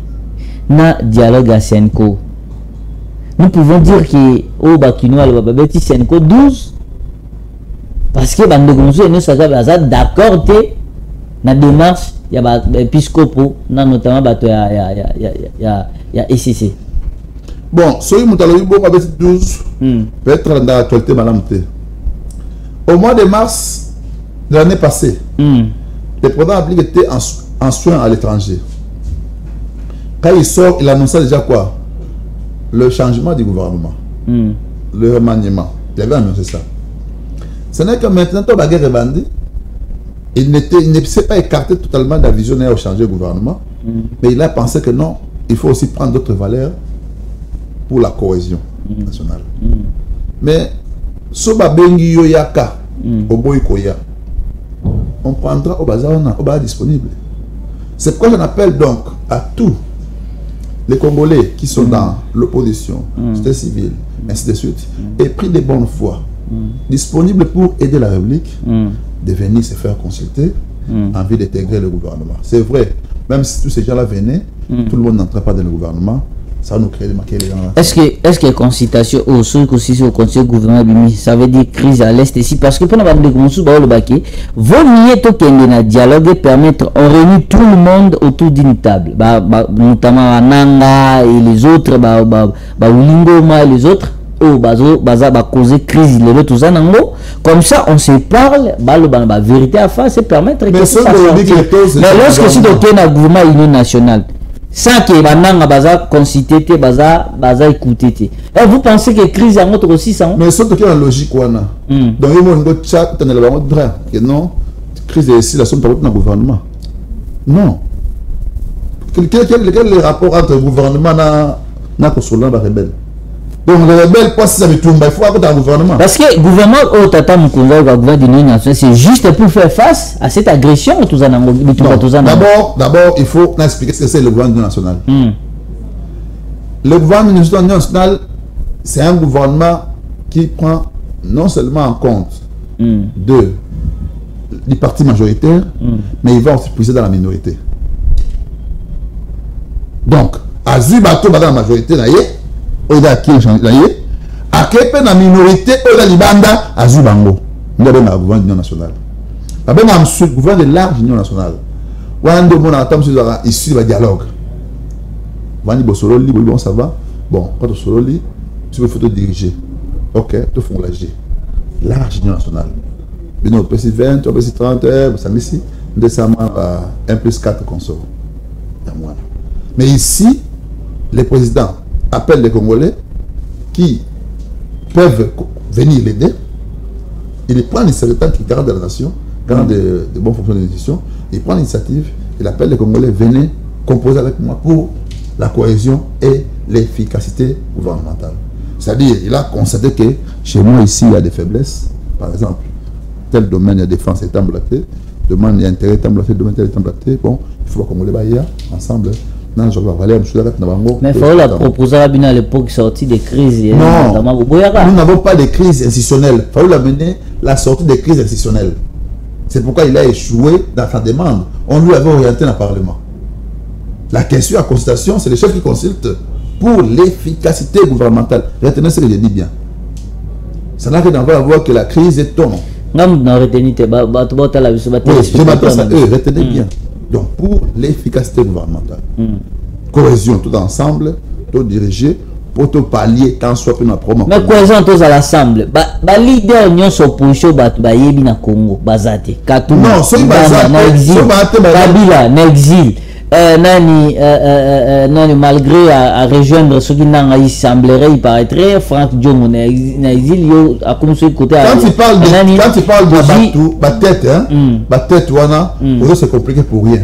na dialogue à Senko, nous pouvons dire que au Bakino al Babeti Senko 12 parce que bande de nous ça d'accord na démarche il y a épiscopo notamment bato ya ECC. Bon, soy mutalo bo Babeti 12 peut-être dans l'actualité madame. Au mois de mars de l'année passée, le programme appliqué était en soins à l'étranger. Quand il sort, il annonçait déjà quoi? Le changement du gouvernement. Le remaniement. Il avait annoncé ça. Ce n'est que maintenant, il ne s'est pas écarté totalement de la vision de changer le gouvernement. Mais il a pensé que non, il faut aussi prendre d'autres valeurs pour la cohésion nationale. Mais, Soba Bengi Yoyaka, Oboy Koya, on prendra au bazar, au bazar disponible. C'est pourquoi j'en appelle donc à tous les Congolais qui sont dans l'opposition, société civile, ainsi de suite, et pris de bonne foi, disponibles pour aider la République, de venir se faire consulter en vue d'intégrer le gouvernement. C'est vrai, même si tous ces gens-là venaient, tout le monde n'entrait pas dans le gouvernement, ça va nous créer des maquets les gens. Est-ce que consultation au sous aussi au conseil gouvernement, ça veut dire crise à l'est ici parce que pendant le baquet, vaut mieux tout qu'un dialogue et permettre on réunit tout le monde autour d'une table, notamment Ananga et les autres, Ulingoma et les autres. Oh, baza causer crise le tout ça nango comme ça on se parle la vérité à face et permettre que ça mais lorsque si donc un gouvernement union nationale sans que bananga baza consulter baza écouter et vous pensez que crise en autre aussi ça mais c'est que la logique wana donc il monde chat dans le bango que non crise ici la somme par le gouvernement non quel est le rapport entre le gouvernement na consolant la rebelle. Donc les rebelles, quoi si ça veut tout, il faut avoir un gouvernement. Parce que le gouvernement au Tata Mukonza, le gouvernement de l'Union nationale, c'est juste pour faire face à cette agression. D'abord, il faut expliquer ce que c'est le gouvernement national. Le gouvernement national, c'est un gouvernement qui prend non seulement en compte du parti majoritaire, mais il va aussi puiser dans la minorité. Donc, à Zubato, dans la majorité, oda qui change à quelle la minorité oda libanda azubango ndebe na gouvernement national Le gouvernement de large union nationale. On a ici le dialogue. Bon, ça va. Bon, quand on solo lit, il faut te diriger. Ok, tu fais l'agir. Large union nationale. On peut 20, on peut 30, ça ici. Décemment, 1 plus 4 consorts. Mais ici, les présidents appellent les Congolais qui peuvent venir l'aider. Il prend l'initiative qui garde la nation, garde de bonnes fonctions de l'institution. Il prend l'initiative, il appelle les Congolais, venez composer avec moi pour la cohésion et l'efficacité gouvernementale. C'est-à-dire, il a constaté que chez moi ici, il y a des faiblesses. Par exemple, tel domaine, il y a défense et tamblaté. Domaine, il y a intérêt tamblaté, domaine, il y a tamblaté. Bon, il faut qu'on les baille ensemble. Non, je vais aller mais il faut la proposer à l'époque sortie des crises. Non, nous n'avons pas de crise institutionnelle. Il faut l'amener la sortie des crises institutionnelles. C'est pourquoi il a échoué dans sa demande. On lui avait orienté dans le Parlement. La question à consultation, c'est le chef qui consulte pour l'efficacité gouvernementale. Retenez ce que je dis bien. Ça n'a rien à voir que la crise est tombée. Non, retenez bien. Donc, pour l'efficacité gouvernementale, cohésion tout ensemble, tout diriger, pour tout pallier tant soit plus problème. Mais cohésion tous à l'ensemble. Ba leader union s'opposition ba yebi na Congo, bazate. Non, c'est bazate. Kabila na exil. Nani malgré à rejoindre ceux qui n'ont semblerait il paraîtrait Franck Diongo na exil yo a comme ce côté. Quand tu parles de Batou, tête wana, c'est compliqué pour rien.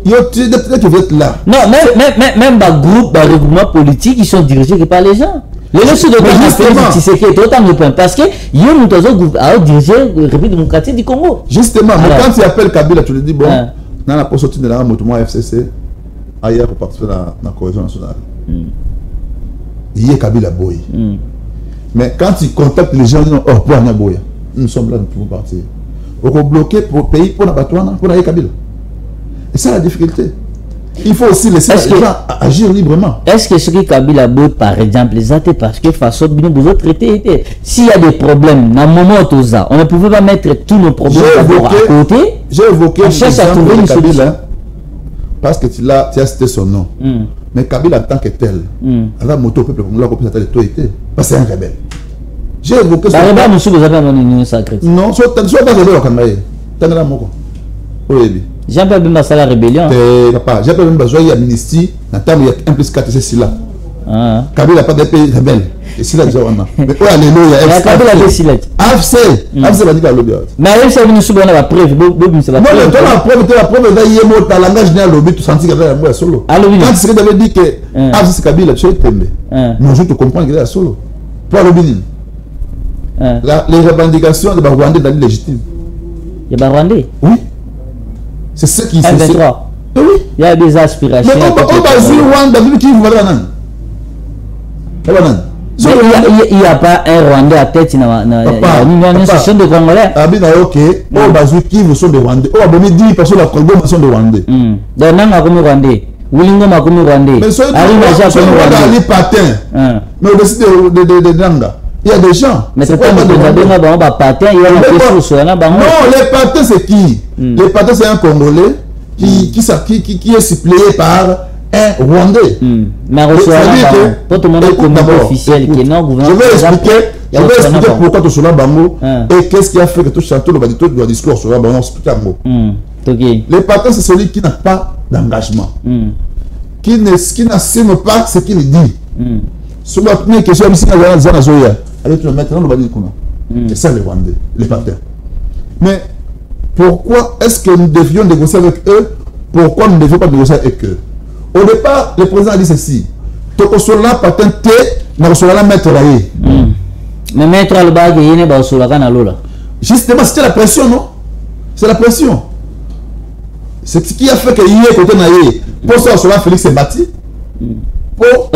Peut-être que vous êtes là. Non, même groupe, regroupement politique, ils sont dirigés par les gens. Les gens de autant parce que ils ont dirigé le République démocratique du Congo. Justement, mais quand tu appelles Kabila, tu lui dis bon, dans la poste de la mouvement FCC, ailleurs pour participer dans la cohésion nationale. Il y a Kabila Boy. Mais quand tu contactes les gens, ils disent oh, pour Anya Boya, nous sommes là, nous pouvons partir. On va bloquer pour le pays, pour la Batouana, pour la Kabila. Et c'est la difficulté. Il faut aussi laisser les gens agir librement. Est-ce que ce qui Kabila Boy, par exemple, les athées, parce que façon de vous autres traiter, s'il y a des problèmes, dans le moment où on ne pouvait pas mettre tous nos problèmes à côté. J'ai évoqué le Kabila parce que tu as cité son nom. Mais Kabila en tant que tel, à la moto, peuple congolais, parce que c'est un rebelle. J'ai évoqué son nom. Non, soit pas rebelle au Kamaye. Jean-Pierre Bemba c'est la rébellion. Jean-Pierre Bemba il y a amnistie, il y a 1 plus 4, c'est là. Kabila n'a pas de pays rebelle. Et c'est là déjà on a. Mais alléluia. Kabila de Silla. AFC va dire à l'objet. Mais AFC nous subit la preuve, c'est la preuve. Non, la preuve là il est mort langage dans l'objet tout sentir que là solo. Quand tu avais dit que AFC c'est Kabila, tu es tombé. Mais je te comprends qu'il est solo. Pour l'objet. Les revendications de Rwandais sont légitimes. Il y a Rwandais. Oui. C'est ce qui fait. Oui. Il y a des aspirations. Mais on va jouer Rwanda, qui vous va il n'y a pas un Rwandais à tête dans une association de Congolais. Ah bien, ok. On va jouer qui vous sont de Rwandais. On va me dire parce que la Congo sont de Rwandais. Donc, on a comme Rwandais. Willingo m'a comme Rwandais. Mais ce on a patin. Mais au-dessus de Nanga. Il y a des gens. Mais c'est pas un patin. Il y a non, les patins, c'est qui? Les patins, c'est un Congolais qui est suppléé par un Rwandais. Mais pour tout le monde est officiel. Je vais expliquer pourquoi tu es Bango et qu'est-ce qui a fait que tu chantes le discours sur Bango. Les patins, c'est celui qui n'a pas d'engagement, qui n'assume pas ce qu'il dit. Sur la première question, allez, tu vas mettre dans le bas. C'est ça les Rwandais, les patins. Mais pourquoi est-ce que nous devions négocier avec eux? Pourquoi nous ne devions pas négocier avec eux? Au départ, le président a dit ceci. Tokosola patenté, Nakosola mettre là. Mais mettre le bas, il y a un sola lola. Justement, c'était la pression, non? C'est la pression. C'est ce qui a fait que hier, côté naïe, pour ça, Sola Félix s'est bâti. Pour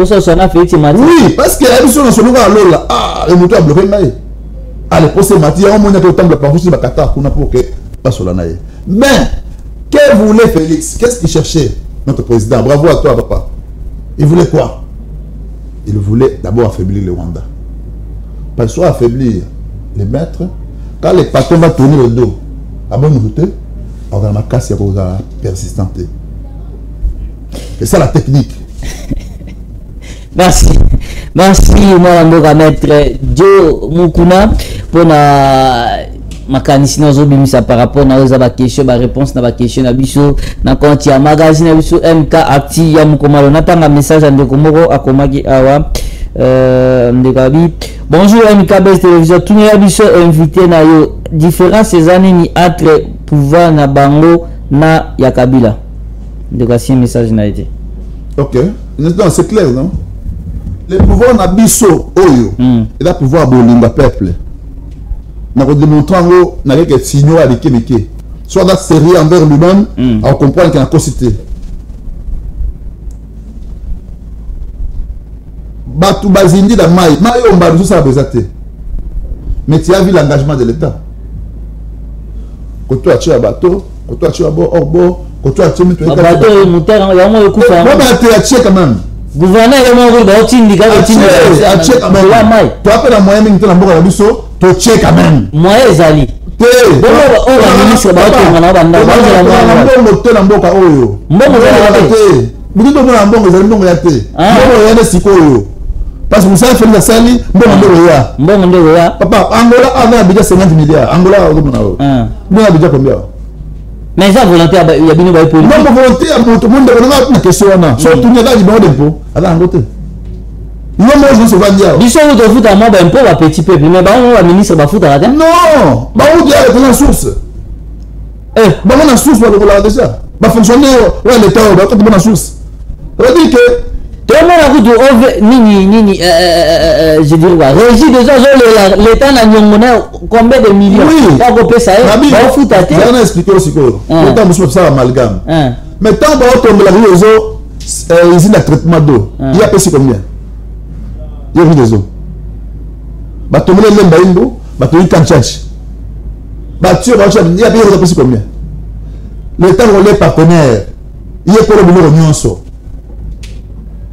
ça, Sola Félix s'est bâti. Oui, parce que la mission de Sola Lola, le moto a bloqué naïe. Allez, pour ce matin, on a autant de parcours sur la Qatar pour que pas Sola naïe. Mais, que voulait Félix? Qu'est-ce qu'il cherchait, notre président? Bravo à toi, papa. Il voulait quoi? Il voulait d'abord affaiblir le Rwanda. Pas soit affaiblir les maîtres, Quand les patrons vont tourner le dos, à bon côté, on va ma casse persistante. C'est ça la technique. Merci. Merci, moi, maître Joe Mukuna, pour ma canisine par rapport à la question, la réponse à la question, na compte ya magazine MK Acti ya Mukomalo. Natanga message en Komoro à Komagi Awa. Bonjour MK Best Télévision. Tout le monde invité na yo. Différence ces années ni entre pouvoir na bango na Yakabila. Si message n'a été. Ok. C'est clair, non? Le pouvoir na biso oyo. Et là pouvoir bolimba peuple. Na ko démontrer ngo na que signaux à l'équipe. Soit la série envers lui-même, on comprend qu'il y a une cosité. Batu bazindi la maille, maille on va ça besoté. Mais tu as vu l'engagement de l'État. Quand tu as tué un bateau, quand tu as tué un orbo, quand tu as tué un bateau, il y a un coup. Moi, tu as tué quand même. Gouverneur, il y a un tu as tué quand même. Tu as fait la moyenne de la mort à l'Usso, tu as tué quand même. Moi, Zali. Parce que vous savez faire la salle, papa, Angola a déjà 50 milliards. Angola a déjà combien? Mais ça, volontaire, il y a bien une politique. Non, volontaire, tout le monde a une question. Surtout, il y a des d'impôts. Alors, en côté. Non, moi, je suis vendu. Du soir, vous foutez à moi, un peu, un petit peu. Mais le ministre va foutre à la tête. Non, vous dites avec la source. La source, vous l'avez déjà. Fonctionnaire, l'État, vous avez la source. Ça veut dire que. Tout le monde a dit je dis quoi, régie déjà, l'État n'a combien de millions? Oui, pas copier ça, on fout à tête. Je vais expliquer aussi que l'État me ça amalgame. Mais tant qu'on tombe la rue aux eaux, usine de traitement d'eau, il y a payé combien? Il y a des eaux. Bah, tomber les lembaïndo, bah, tu es kanchach. Bah, tu il y a payé combien? L'État relais partenaire, il y a quoi le boulot nyonso.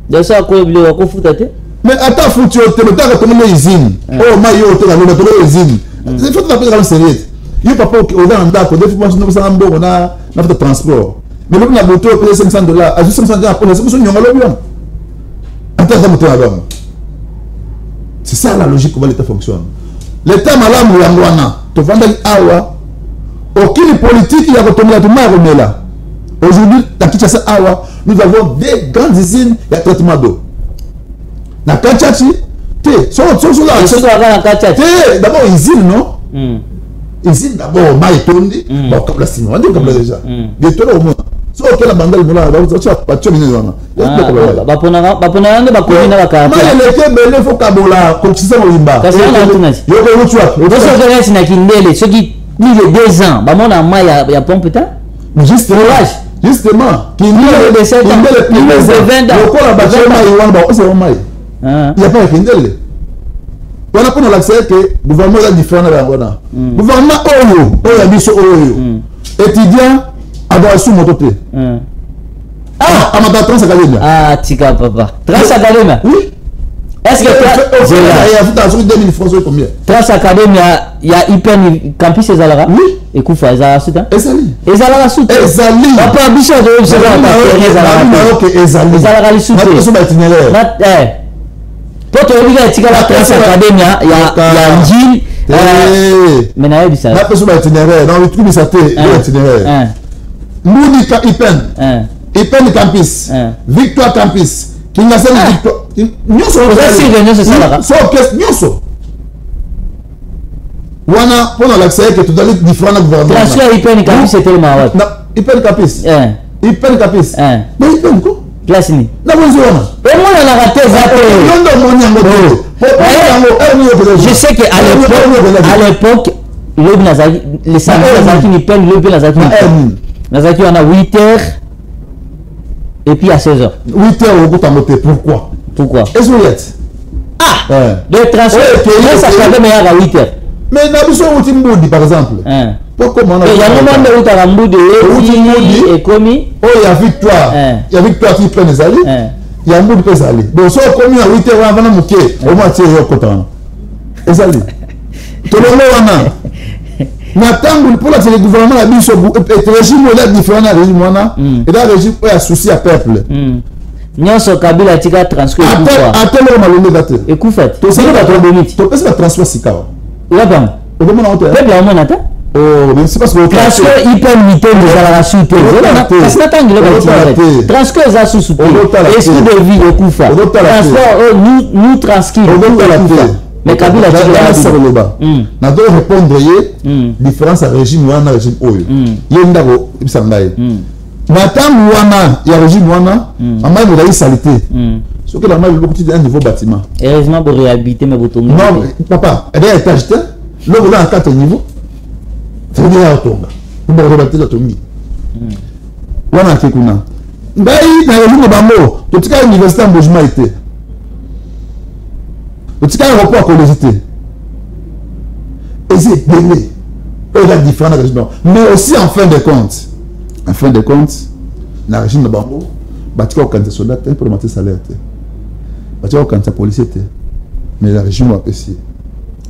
De ça, quoi, il y a quoi fout à tête? Mais attends, foutu, le temps que tu as usine. Oh, maillot, tu as une usine. C'est faut que tu aies sérieux. Il n'y a pas pour qu'on ait un d'accord. Des fois, nous avons un de transport. Mais l'homme a moto payer $500. À juste $500 pour les gens, ils ont bien. Attends, c'est ça la logique comment l'État fonctionne. L'État malade, tu vas dire, awa, aucune politique, il y a retourné à tout le monde là. Aujourd'hui, dans Kinshasa, nous avons des grandes usines de traitement d'eau. Dans Kanchachi, d'abord usine, non? Usine d'abord, Maïtondi, comme la Sino, on dit comme déjà. Des tonneaux au moins. Si on a la bande, on va tu justement, qui il n'y a pas de Kindle. On a pour l'accès que le gouvernement est différent de la gouvernement étudiant à dans sous mon côté. À ma trans académie. Ah, tika papa. Trans académie. Oui. Est-ce que il y a 2000 francs combien? Trans académie, il y a hyper campus Ezalara. Oui. Et Koufa Ezara Souta. Ezali. Ezara Souta. Ezali. Papa Bichon de Ezara. Ezara Souta. Pour te dire que la Trans académie, il y a Njil. Mais n'a pas dit ça. La personne itinéraire, dans le truc ça itinéraire. Moudika Ipen Campus. Victoire Campus. Kingasel Victoire. Nyoso. C'est ça. So orchestre Nyoso. Wana pendant l'accès que tu dois être différent de gouvernement. Transfert Ipen Campus c'est tellement ouais. Ipen Campus. Ipen Campus. Mais Ipen quoi? Classe ni. Na bonjour. Et moi on a raté ça. Je sais que à l'époque l'homme Nazaki les samedis Nazaki ni peine l'homme Nazaki. Nazaki on a 8h et puis à 16h. 8h au bout à monter. Pourquoi? Est-ce que ah le transfert ça fait meilleur à 8h. Mais na biso outil Mboudi par exemple. Pourquoi on a il y a un moment où tu as Mboudi et commis oh il y a victoire. Il y a victoire qui prend les alliés. Il y a Mboudi qui alliés. Donc so commis à 8h avant de monter au moins c'est au coton. Les alliés. Tout le monde Natango pour le gouvernement la biso et régime là différent na régime wana et là régime a souci à peuple. Nyonso Kabila tika transfert kufa. Atelo malonde date. Ekufa. To ça va trop bonite. To pesa transfert sikao. Là bam. O demona hotel. Peuple a monata. Oh, mais c'est parce que transfert hyper limité de la suite. Parce que natango le transfert za sous suite. Est-ce que de vie ekufa. Transfert nous transcrit. Mais Kabila tika loba. Na do répondre yé différence à régime wana régime oyo. Yenda ko bisangaye. Natango wana ya régime wana amai mo dai salité. Ce que la main beaucoup de un nouveau bâtiment. Heureusement pour réhabiliter mais vous tombez. Non, papa, elle est étage là, vous à 4 niveaux. C'est bien autonga. Vous me rebattez la tombi. Wana kekuna. Ngai na régime bango, to tika université en logement été. To tika aéroport collégité. Et c'est belé. Il y a différents régimes. Mais aussi en fin de compte. En fin de compte, na régime bango, batika okanta soldat pour le matin salaire. Batika okanta policier. Mais la régime a apprécié.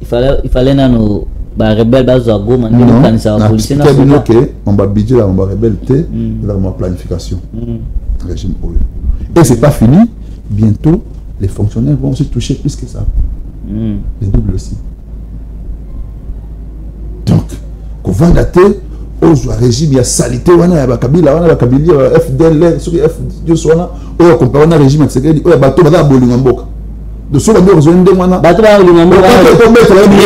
Il fallait nano ba rebelle bazo agoma ndino kanisa wa policier na soldat. On va budget là, on va rebelle té, là on va planification. Régime oyo. Et c'est pas fini, bientôt les fonctionnaires vont se toucher plus que ça. Les doubles aussi. Donc, qu'on va dater au régime, il y a salité, il y a Kabila, il y a Kabila, FDL, FDL, il y a comparé au régime, il y a bateau, il y a Bolingamboka. De ce que nous avons demandé, bateau,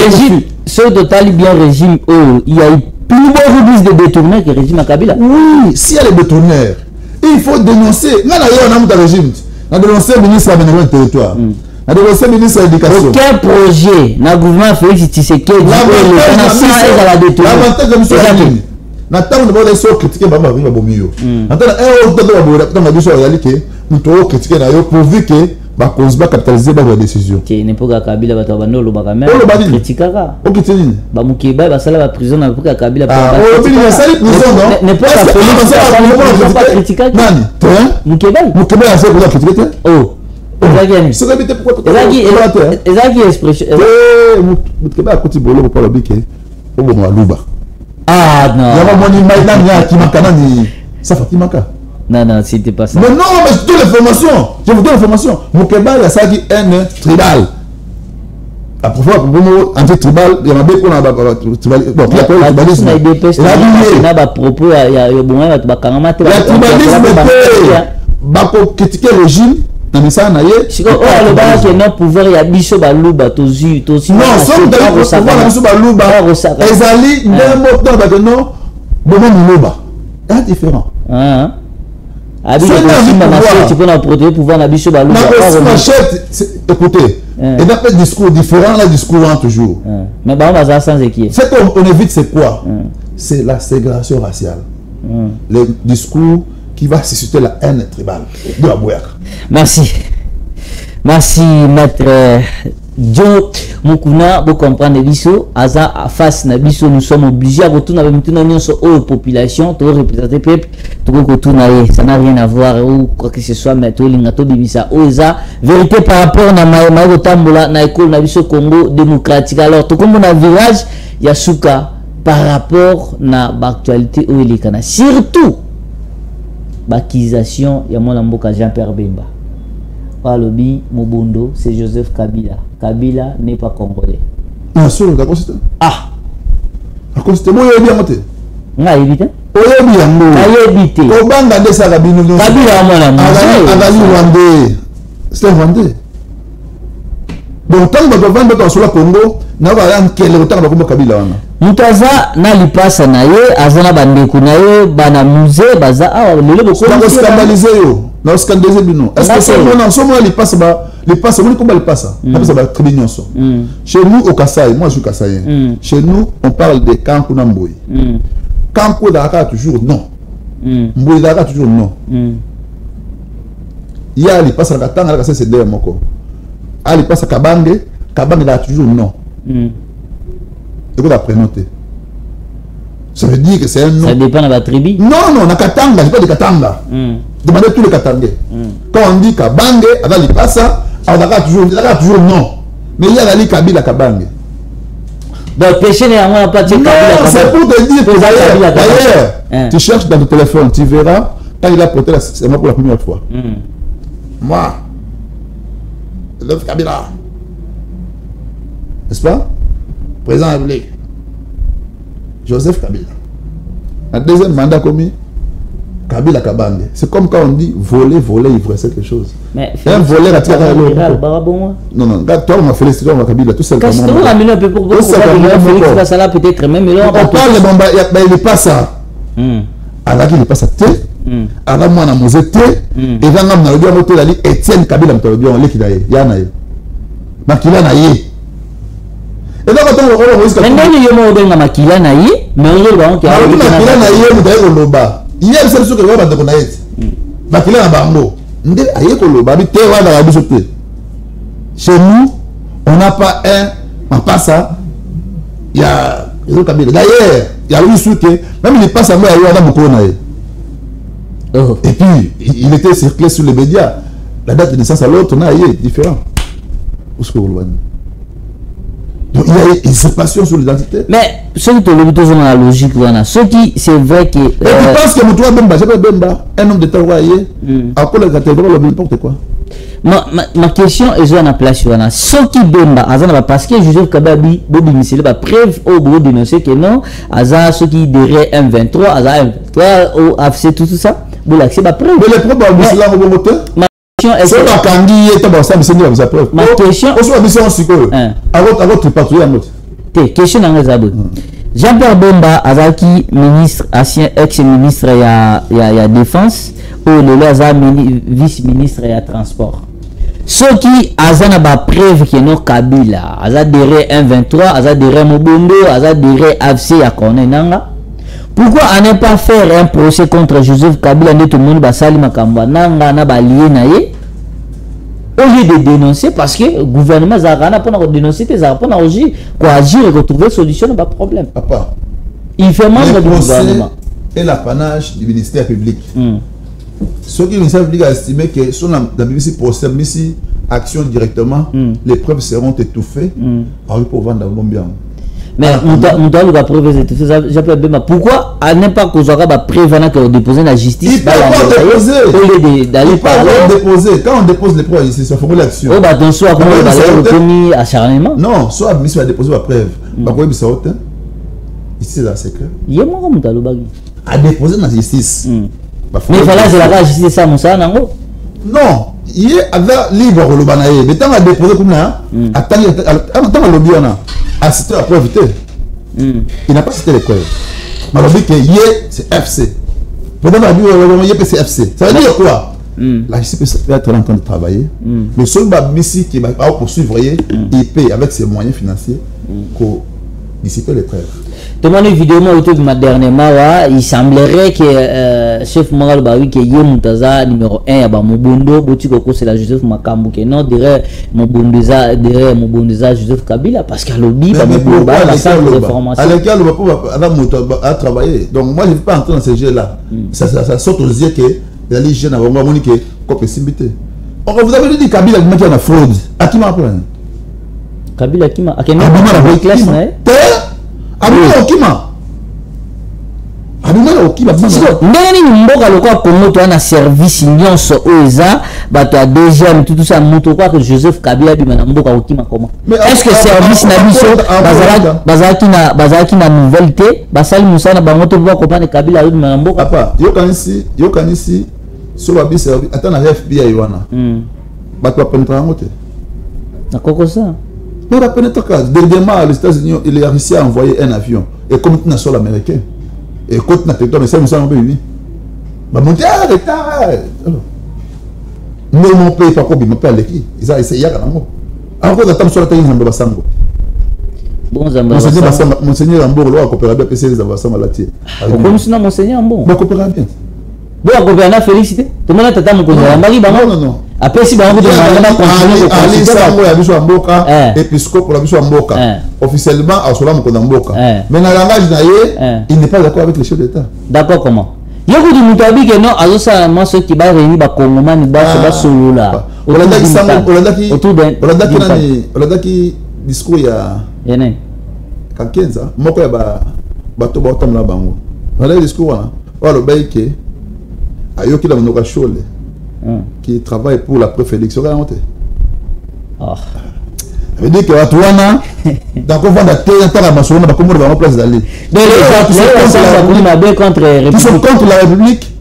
régime, ce total bien régime, il y a eu plus de détourneurs que le régime à Kabila. Oui, s'il y a les détourneurs, il faut dénoncer. Nous avons un régime, nous avons dénoncé le ministre de l'aménagement du territoire. Nous avons dénoncé le ministre de l'Éducation. Aucun projet, le gouvernement Félix Tshisekedi, la détourneur. Natanga na bala so critiquer baba vinga bomio. Natanga autre de baba natanga biso yali ke muto critiquer na yo pourvu que ba cause ba capitaliser ba décision. Ke ne poka Kabila ba tabano lo ba kamera. Critiquer ka. O kitini. Ba mukiba ba sala ba prison na poka Kabila ba. Ah, o bini sali prison non. Ne poka critiquer. Nani? Toi? Mukiba. Mukiba ya sala critiquer. Oh. Ezaki. Ce que bité pourquoi? Ezaki expression. Mukiba a côté bolo pour le bique. O bo maluba. Ah non. Il y a mon image qui m'a ni ça fait qui m'a. Non, c'était pas ça. Mais non, mais je donne l'information. Je vous donne l'information. Moukeba, il y a ça qui est un tribal. La première fois, pour vous, anti-tribal, il y a un peu de tribal. Bon, il y a pas de tribalisme. Il y a des propos, il y a des tribalisme. Bako critiquer le régime. Non, mais ça, si on le bas qui est non pouvoir, il y a biso baluba, tosi. Non, somme d'ailleurs, pour pouvoir biso baluba. Ezali, d'un mot dans le non, bon, miloba. C'est différent. Tu peux protéger pouvoir na biso baluba. Écoutez, et d'après discours différent, là, discours toujours. Mais bah, on va sans équipe. Ce qu'on évite, c'est quoi? C'est la ségrégation raciale. Le discours qui va susciter la haine tribale de la Bouyak. Merci. Merci, maître Joe Mukuna. Vous comprenez, Bisso, Aza, face na Bisso, nous sommes obligés à retourner avec une population, tout représenter peuple, tout retourner. Ça n'a rien à voir, ou quoi que ce soit, mais tout l'ingato bibisa. Oza, vérité par rapport à Maïro Tambola, na école na Bisso Congo démocratique. Alors, tout comme on a virage, Yasuka, par rapport à l'actualité où il est surtout. L'accusation, il y a mon amboka Jean-Pierre Bemba. Par le bi, Mobundo, c'est Joseph Kabila. Kabila n'est pas congolais. Ah, sûr, d'accord, c'était. Ah! D'accord, c'était moi, il y a bien. On a évité. On a évité. On a évité. Kabila, mon ami. C'est Rwandais. Donc, tant que vous avez sur le Congo, nous avons un temps de Kabila. Mutaza na lipasa na ye azana bandeko na ye bana musée baza awa lelo boko scandaliser yo na scandaliser bino est-ce que ça on somo lipasa ba lipasa on comment lipasa ça va très bien ça chez nous au Kasaï, moi je suis Kasaïen, chez nous on parle de Kankou na Mboyi Kankou Dakar toujours non Mboyi Dakar toujours non il y a lipasa na Katanga na c'est derrière moko a lipasa Kabange là toujours non. Écoute la prénoter. Ça veut dire que c'est un nom. Ça dépend de la tribu. Non, non, na Katanga, je pas de Katanga. Demandez tous les Katangais. Quand on dit Kabange, avec l'Ipasa, on a toujours non. Mais il y a la Kabila Kabange. Donc, péché n'est pas de non, c'est pour te dire que d'ailleurs, tu cherches dans ton téléphone, tu verras, quand il a porté la serment pour la première fois. Moi, le Kabila, n'est-ce pas? Président de la République, Joseph Kabila. Un deuxième mandat commis, Kabila Kabande. C'est comme quand on dit voler, ivrer, c'est quelque chose. Mais un voleur a tiré à l'eau. Non, non, toi, on m'a félicité, on m'a Kabila, tout simplement. Quand on a mis un peu pour Félix Bassala, peut-être même, mais là, on parle de Bamba, il n'est pas ça. Alors qu'il n'est pas ça. Alors moi, on a mosé té, et là, on a dit, Etienne Kabila, on a dit, on a dit, il y a un Makila naïe. Et donc, quand on a dit, mais il y a un Makila naïe, mais il y a un Makila naïe, il y a une seule chose que l'on va te connaître. Makila na bango. Ndé aïe koloba, bi te wa na la bouche. Chez nous, on n'a pas on passe ça. Il y a d'ailleurs, il y a eu souke, même il passe à moi, il y a un mokona. Et puis, il était circulé sur les médias. La date de naissance à l'autre, on a différent. Où est-ce que vous le voyez? Donc, il y a une usurpation sur l'identité. Mais ceux qui ont la logique, voilà. Ceux qui, c'est vrai que. Mais tu penses que Moutoua Bemba, j'ai pas Bemba, un homme de temps, après la catégorie, n'importe quoi. Ma question est sur la place. Ceux qui Bemba, parce que Joseph Kababi, Bobi Missile, preuve au bout de dénoncer que non, Azar, ceux qui diraient M23, Azar M23, ou AFC, tout ça, vous l'acceptez, preuve. Mais les problèmes, c'est là où vous votez. Ma question Jean-Pierre Bemba Azaki ministre ancien ex-ministre ya défense ou le vice-ministre ya transport. Ceux qui azana ba preuve que non Kabila azadere 123 azadere Mobondo azadere AFC ya Konenanga. Pourquoi on ne pas faire un procès contre Joseph Kabila ne tout le monde basali makamba nanga na balié naie au lieu de dénoncer parce que le gouvernement Zagana pour dénoncer tes pour agir et retrouver solution à pas problème. Papa. Il fait membre du gouvernement et l'apanage du ministère public. Ceux qui le ministère public a estimé que sur la BBC procès ici action directement, les preuves seront étouffées pour vendre un bon bien. Mais on doit le prouver pourquoi à n'importe quoi prévenant que déposer la justice. Il peut pas déposer. D'aller déposer. Quand on dépose les preuves ici, ça forme l'action. Oh bah donc soit le commis acharnement. Non, soit ministre va déposer la preuve. Bah quoi ça haute. Ici c'est la secret. Il y a moi comme dans le bagage. À déposer dans la justice. Mais il fallait c'est la justice ça mon ça non. Non, il est avec libre le banaye. Mais tant à déposer comme là, attends le lobby là. A cité la preuve. Il n'a pas cité les preuves. Mais on dit que c'est FC. Pendant la vie, c'est FC. Ça veut dire quoi? La justice peut être en train de travailler. Mais seul Missi qui va poursuivre, il paye avec ses moyens financiers pour dissiper les preuves. Dans une vidéo dernièrement, il semblerait que chef moral Bawi que Mutaza numéro 1 à Mobondo, Botikoko c'est la Joseph Makambu que non derrière Mobondeza Joseph Kabila parce qu'à lobby pas la salle de formation. À l'école le a travaillé. Donc moi je ne veux pas entrer dans ces jeux là. Ça saute aux yeux que les jeunes avant moi que copie simité. Vous avez dit Kabila qui a la fraude. À qui m'a appris? Kabila qui m'a à quel moment la classe né? Abima Okima ndeni mboka lokwa Congo to na service nyonso oza bato a deuxième tout ça moto quoi que Joseph Kabila bima na mboka Okima comment est-ce que service na biso bazaki na nouvelle basali musana bango to ba comprendre Kabila bima na mboka papa yo kanisi so ba biso ata na FBI wana bato ba penetra ngote na koko ça. Mais la pénétration, dernièrement, les États-Unis, il a réussi à envoyer un avion. Et comme il y a un sol américain, et quand il y a un territoire, mais ça nous sommes réunis. Bah, mon Dieu, arrête. Mais mon pays, pas quoi, il m'a pas l'équipe. Ils ont essayé à l'ango. Alors, on attend sur la télé, on va s'en bon, Monseigneur Ambo, le coopérer bien, PC, les avancements à la tienne. Comme sinon, Monseigneur Ambo. Mais coopérer bien. Bon, coopérer, félicité. Tout le monde a mon non, non, non. Après, si vous avez officiellement, mais dans le langage, il n'est pas d'accord avec les chefs d'État. D'accord, comment? Il y a beaucoup de mutabi qui non, alors ça, moi, ceux qui va réunir, Congomani, va solo là. On a dit discours, il y a Kankenza moko ya bato baotamla bango voilà discours là le baïké ayoki la monoka chole qui travaille pour la préfecture remonté ah veut dire que Watuana d'accord vendre terre dans la maçonnerie ba comment va place d'aller donc les gens qui sont contre la République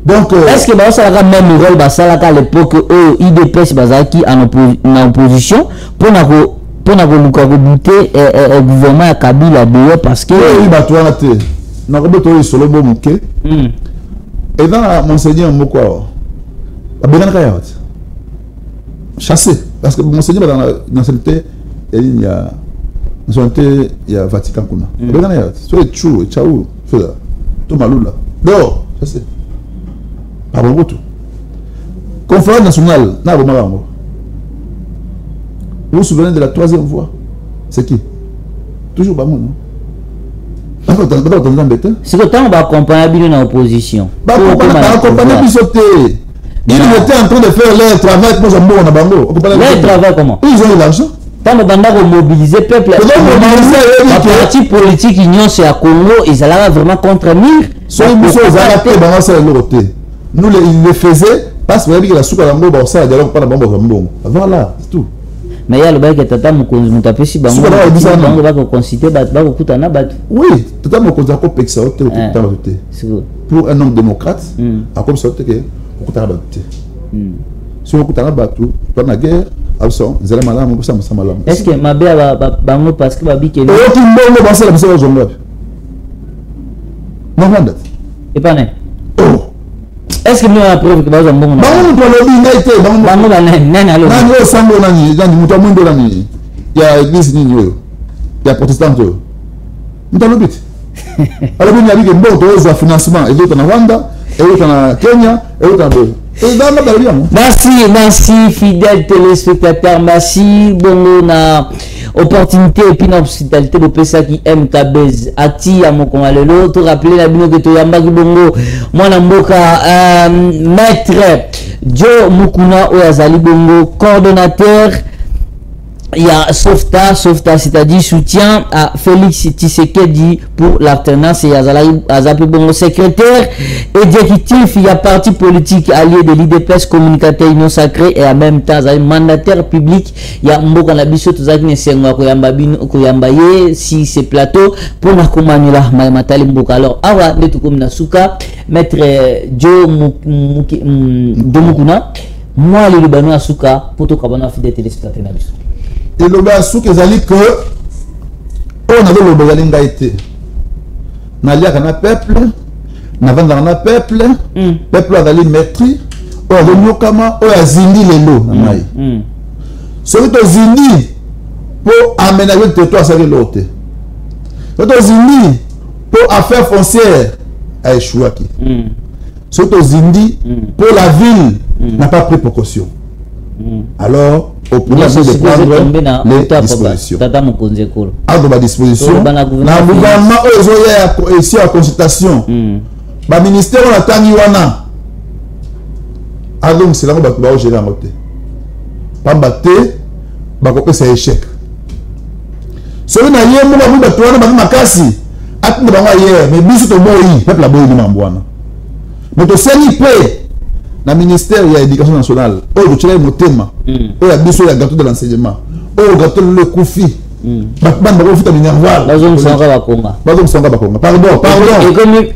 donc est-ce que ça a même rôle basala à l'époque où IDPS bazaki en opposition pour luka rebuter le gouvernement à Kabila d'ailleurs parce que oui Watuana te na roboto solo bo muke et dans monseigneur moko abengana ka yaot chassé parce que monseigneur dans la nationalité il y a nationalité il y a Vatican kuna abengana yaot so le chou chau fela to malula do chassé par bon tout conférence nationale na bo malango vous vous souvenez de la troisième voie c'est qui toujours bango non. C'est que tant on va accompagner dans l'opposition. Il était en train de faire leur travail pour Zambo Nabango. Leur travail comment? Ils ont eu l'argent. Tant on va mobiliser le peuple. La partie politique union c'est à Congo, ils allaient vraiment contre Mir. Nous les faisaient parce que la soupe à Zambo, ça dialogue pas la bombe Zambo. Voilà, c'est tout. Mais il y a le bail qui tata mokonzi mutape si bango bango ba ko considérer ba ko kutana batu oui tata mokonzi ko pekisa hotel pour un homme démocrate a comme ça que kutana batu si on kutana batu dans la guerre absent zela malamu ko sama malamu est-ce que mabe bango parce que babi ke et qui mbongo ba sala biso zongo non vanda et pas né est-ce que nous avons preuve que nous avons bon bango nani alors nani sango nani muto mundo nani ya église nini yo ya protestant yo mutalo bit alors bien yabi que mboto za financement et d'autres na Rwanda et d'autres na Kenya et d'autres na Boy merci fidèles téléspectateurs merci bongo na opportunité et puis na hospitalité de pesa qui aime Kabez ati ya mokonga lelo to rappeler la bino que to yamba ki bongo mwana mboka maître Joe Mukuna Oyazali bongo coordonnateur il y a Softa, c'est-à-dire soutien à Félix Tshisekedi pour l'alternance et Azapi Bongo secrétaire exécutif, il y a parti politique allié de l'IDPS, communicateur union sacrée et en même temps mandataire public, il y a Mboka Nabiso Tozaki Nesengwa Koyambaye si c'est plateau pour la Komanula Matali Mboka. Alors, awa netukum nasuka maître Joe Mukuna moi le Libanais asuka pour tout kabana fidèle téléspectateur Nabiso. Et le gars sous que zali que on avait le bazali ngaité na lia kana peuple na vanda na peuple peuple azali maîtrise o nyokama o azindi lelo na mai celui to zindi pour aménager le territoire ça l'autre to zindi pour affaires foncières a échoué qui celui to zindi pour la ville n'a pas pris précaution alors au point de prendre les dispositions. À disposition. Na gouvernement ici à consultation. Ba ministère on attend wana. Ah donc c'est là on va gérer en côté. Pas battre, ba ko pesa échec. Celui na yé mo ba tuana ba makasi. Atinde ba hier mais biso to boyi, peuple la boyi ni mambwana. Mais to seni pe na ministère il y a éducation nationale au tu les motema au ya biso ya gâteau de l'enseignement au gâteau le koufi ban ba futa minerval bazong sanga bakonga pardon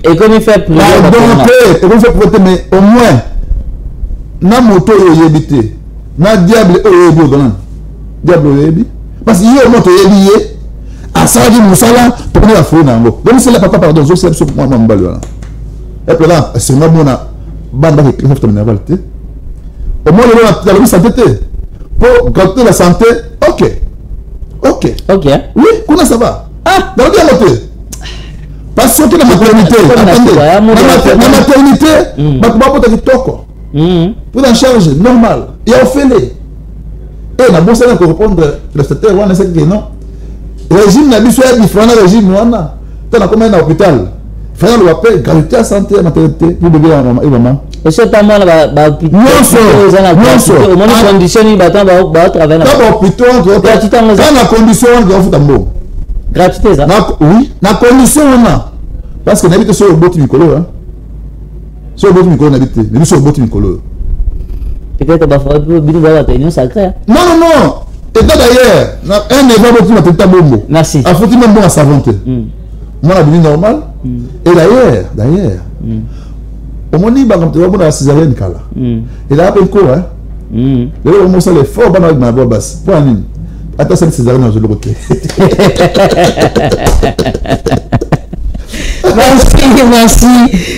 et comme il fait plus et comme fait pour mais au moins na moto yo yebité na diable o yebi donan diable o yebi parce que yo moto yebi a ça dit musala pour la fou nango donc c'est la papa pardon je sais pour moi mbali wana et puis là c'est moi mona banda qui fait la réalité au moins la santé pour garder la santé ok oui comment ça va dans le côté parce que la maternité la maternité bah tu toko pour en charge normal et on fait les et la bonne ça pour répondre le secteur on sait que non régime n'a plus soit différent régime on a dans combien d'hôpital faire le rappel gratuité à santé à maternité pour bébé et maman et c'est pas mal au moins condition il va travailler dans la condition on doit foutre bon gratuité ça. Oui, na condition on a. Parce que n'habite sur le bot micolo hein. Sur le bot micolo n'habite, mais sur le bot micolo. Peut-être bah faut bien voir la réunion sacrée. Non non non. Et d'ailleurs, un événement qui m'a fait bombo. Merci. A faut même bon à savante. Moi la vie normal. Et d'ailleurs. Au moment où on va dans la césarienne kala. Et là après quoi hein. Le moment ça les fort dans ma voix basse. Pour une attends cette césarienne je le côté. Merci,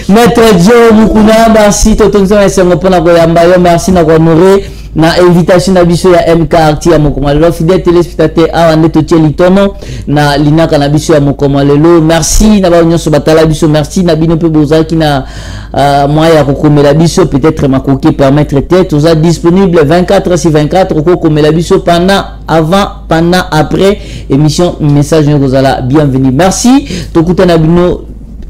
Maître Joe Mukuna, merci, Totonzo, merci, na honoré, na invitation d'abisso ya MK Arti à Mokomalelo, fidèle téléspectateur, à Netotier Litono, na Lina Kanabiso ya Mokomalelo, merci, na Baunion Sobatala Biso, merci, na Bino Peboza qui na moyen Kokomela Biso, peut-être ma coquille permettre tête, vous êtes disponible 24/24, Kokomela Biso pendant, avant, pendant, après, émission, message Rosala, bienvenue, merci, Tokuta Bino.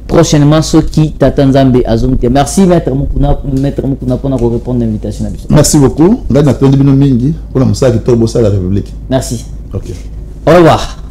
Prochainement ceux qui t'attendent Zambé à Zomite. Merci Maître Mukuna pour répondre à l'invitation. Merci beaucoup. Là, on a pour la Moussa qui tombe au sein de la République. Merci. Ok. Au revoir.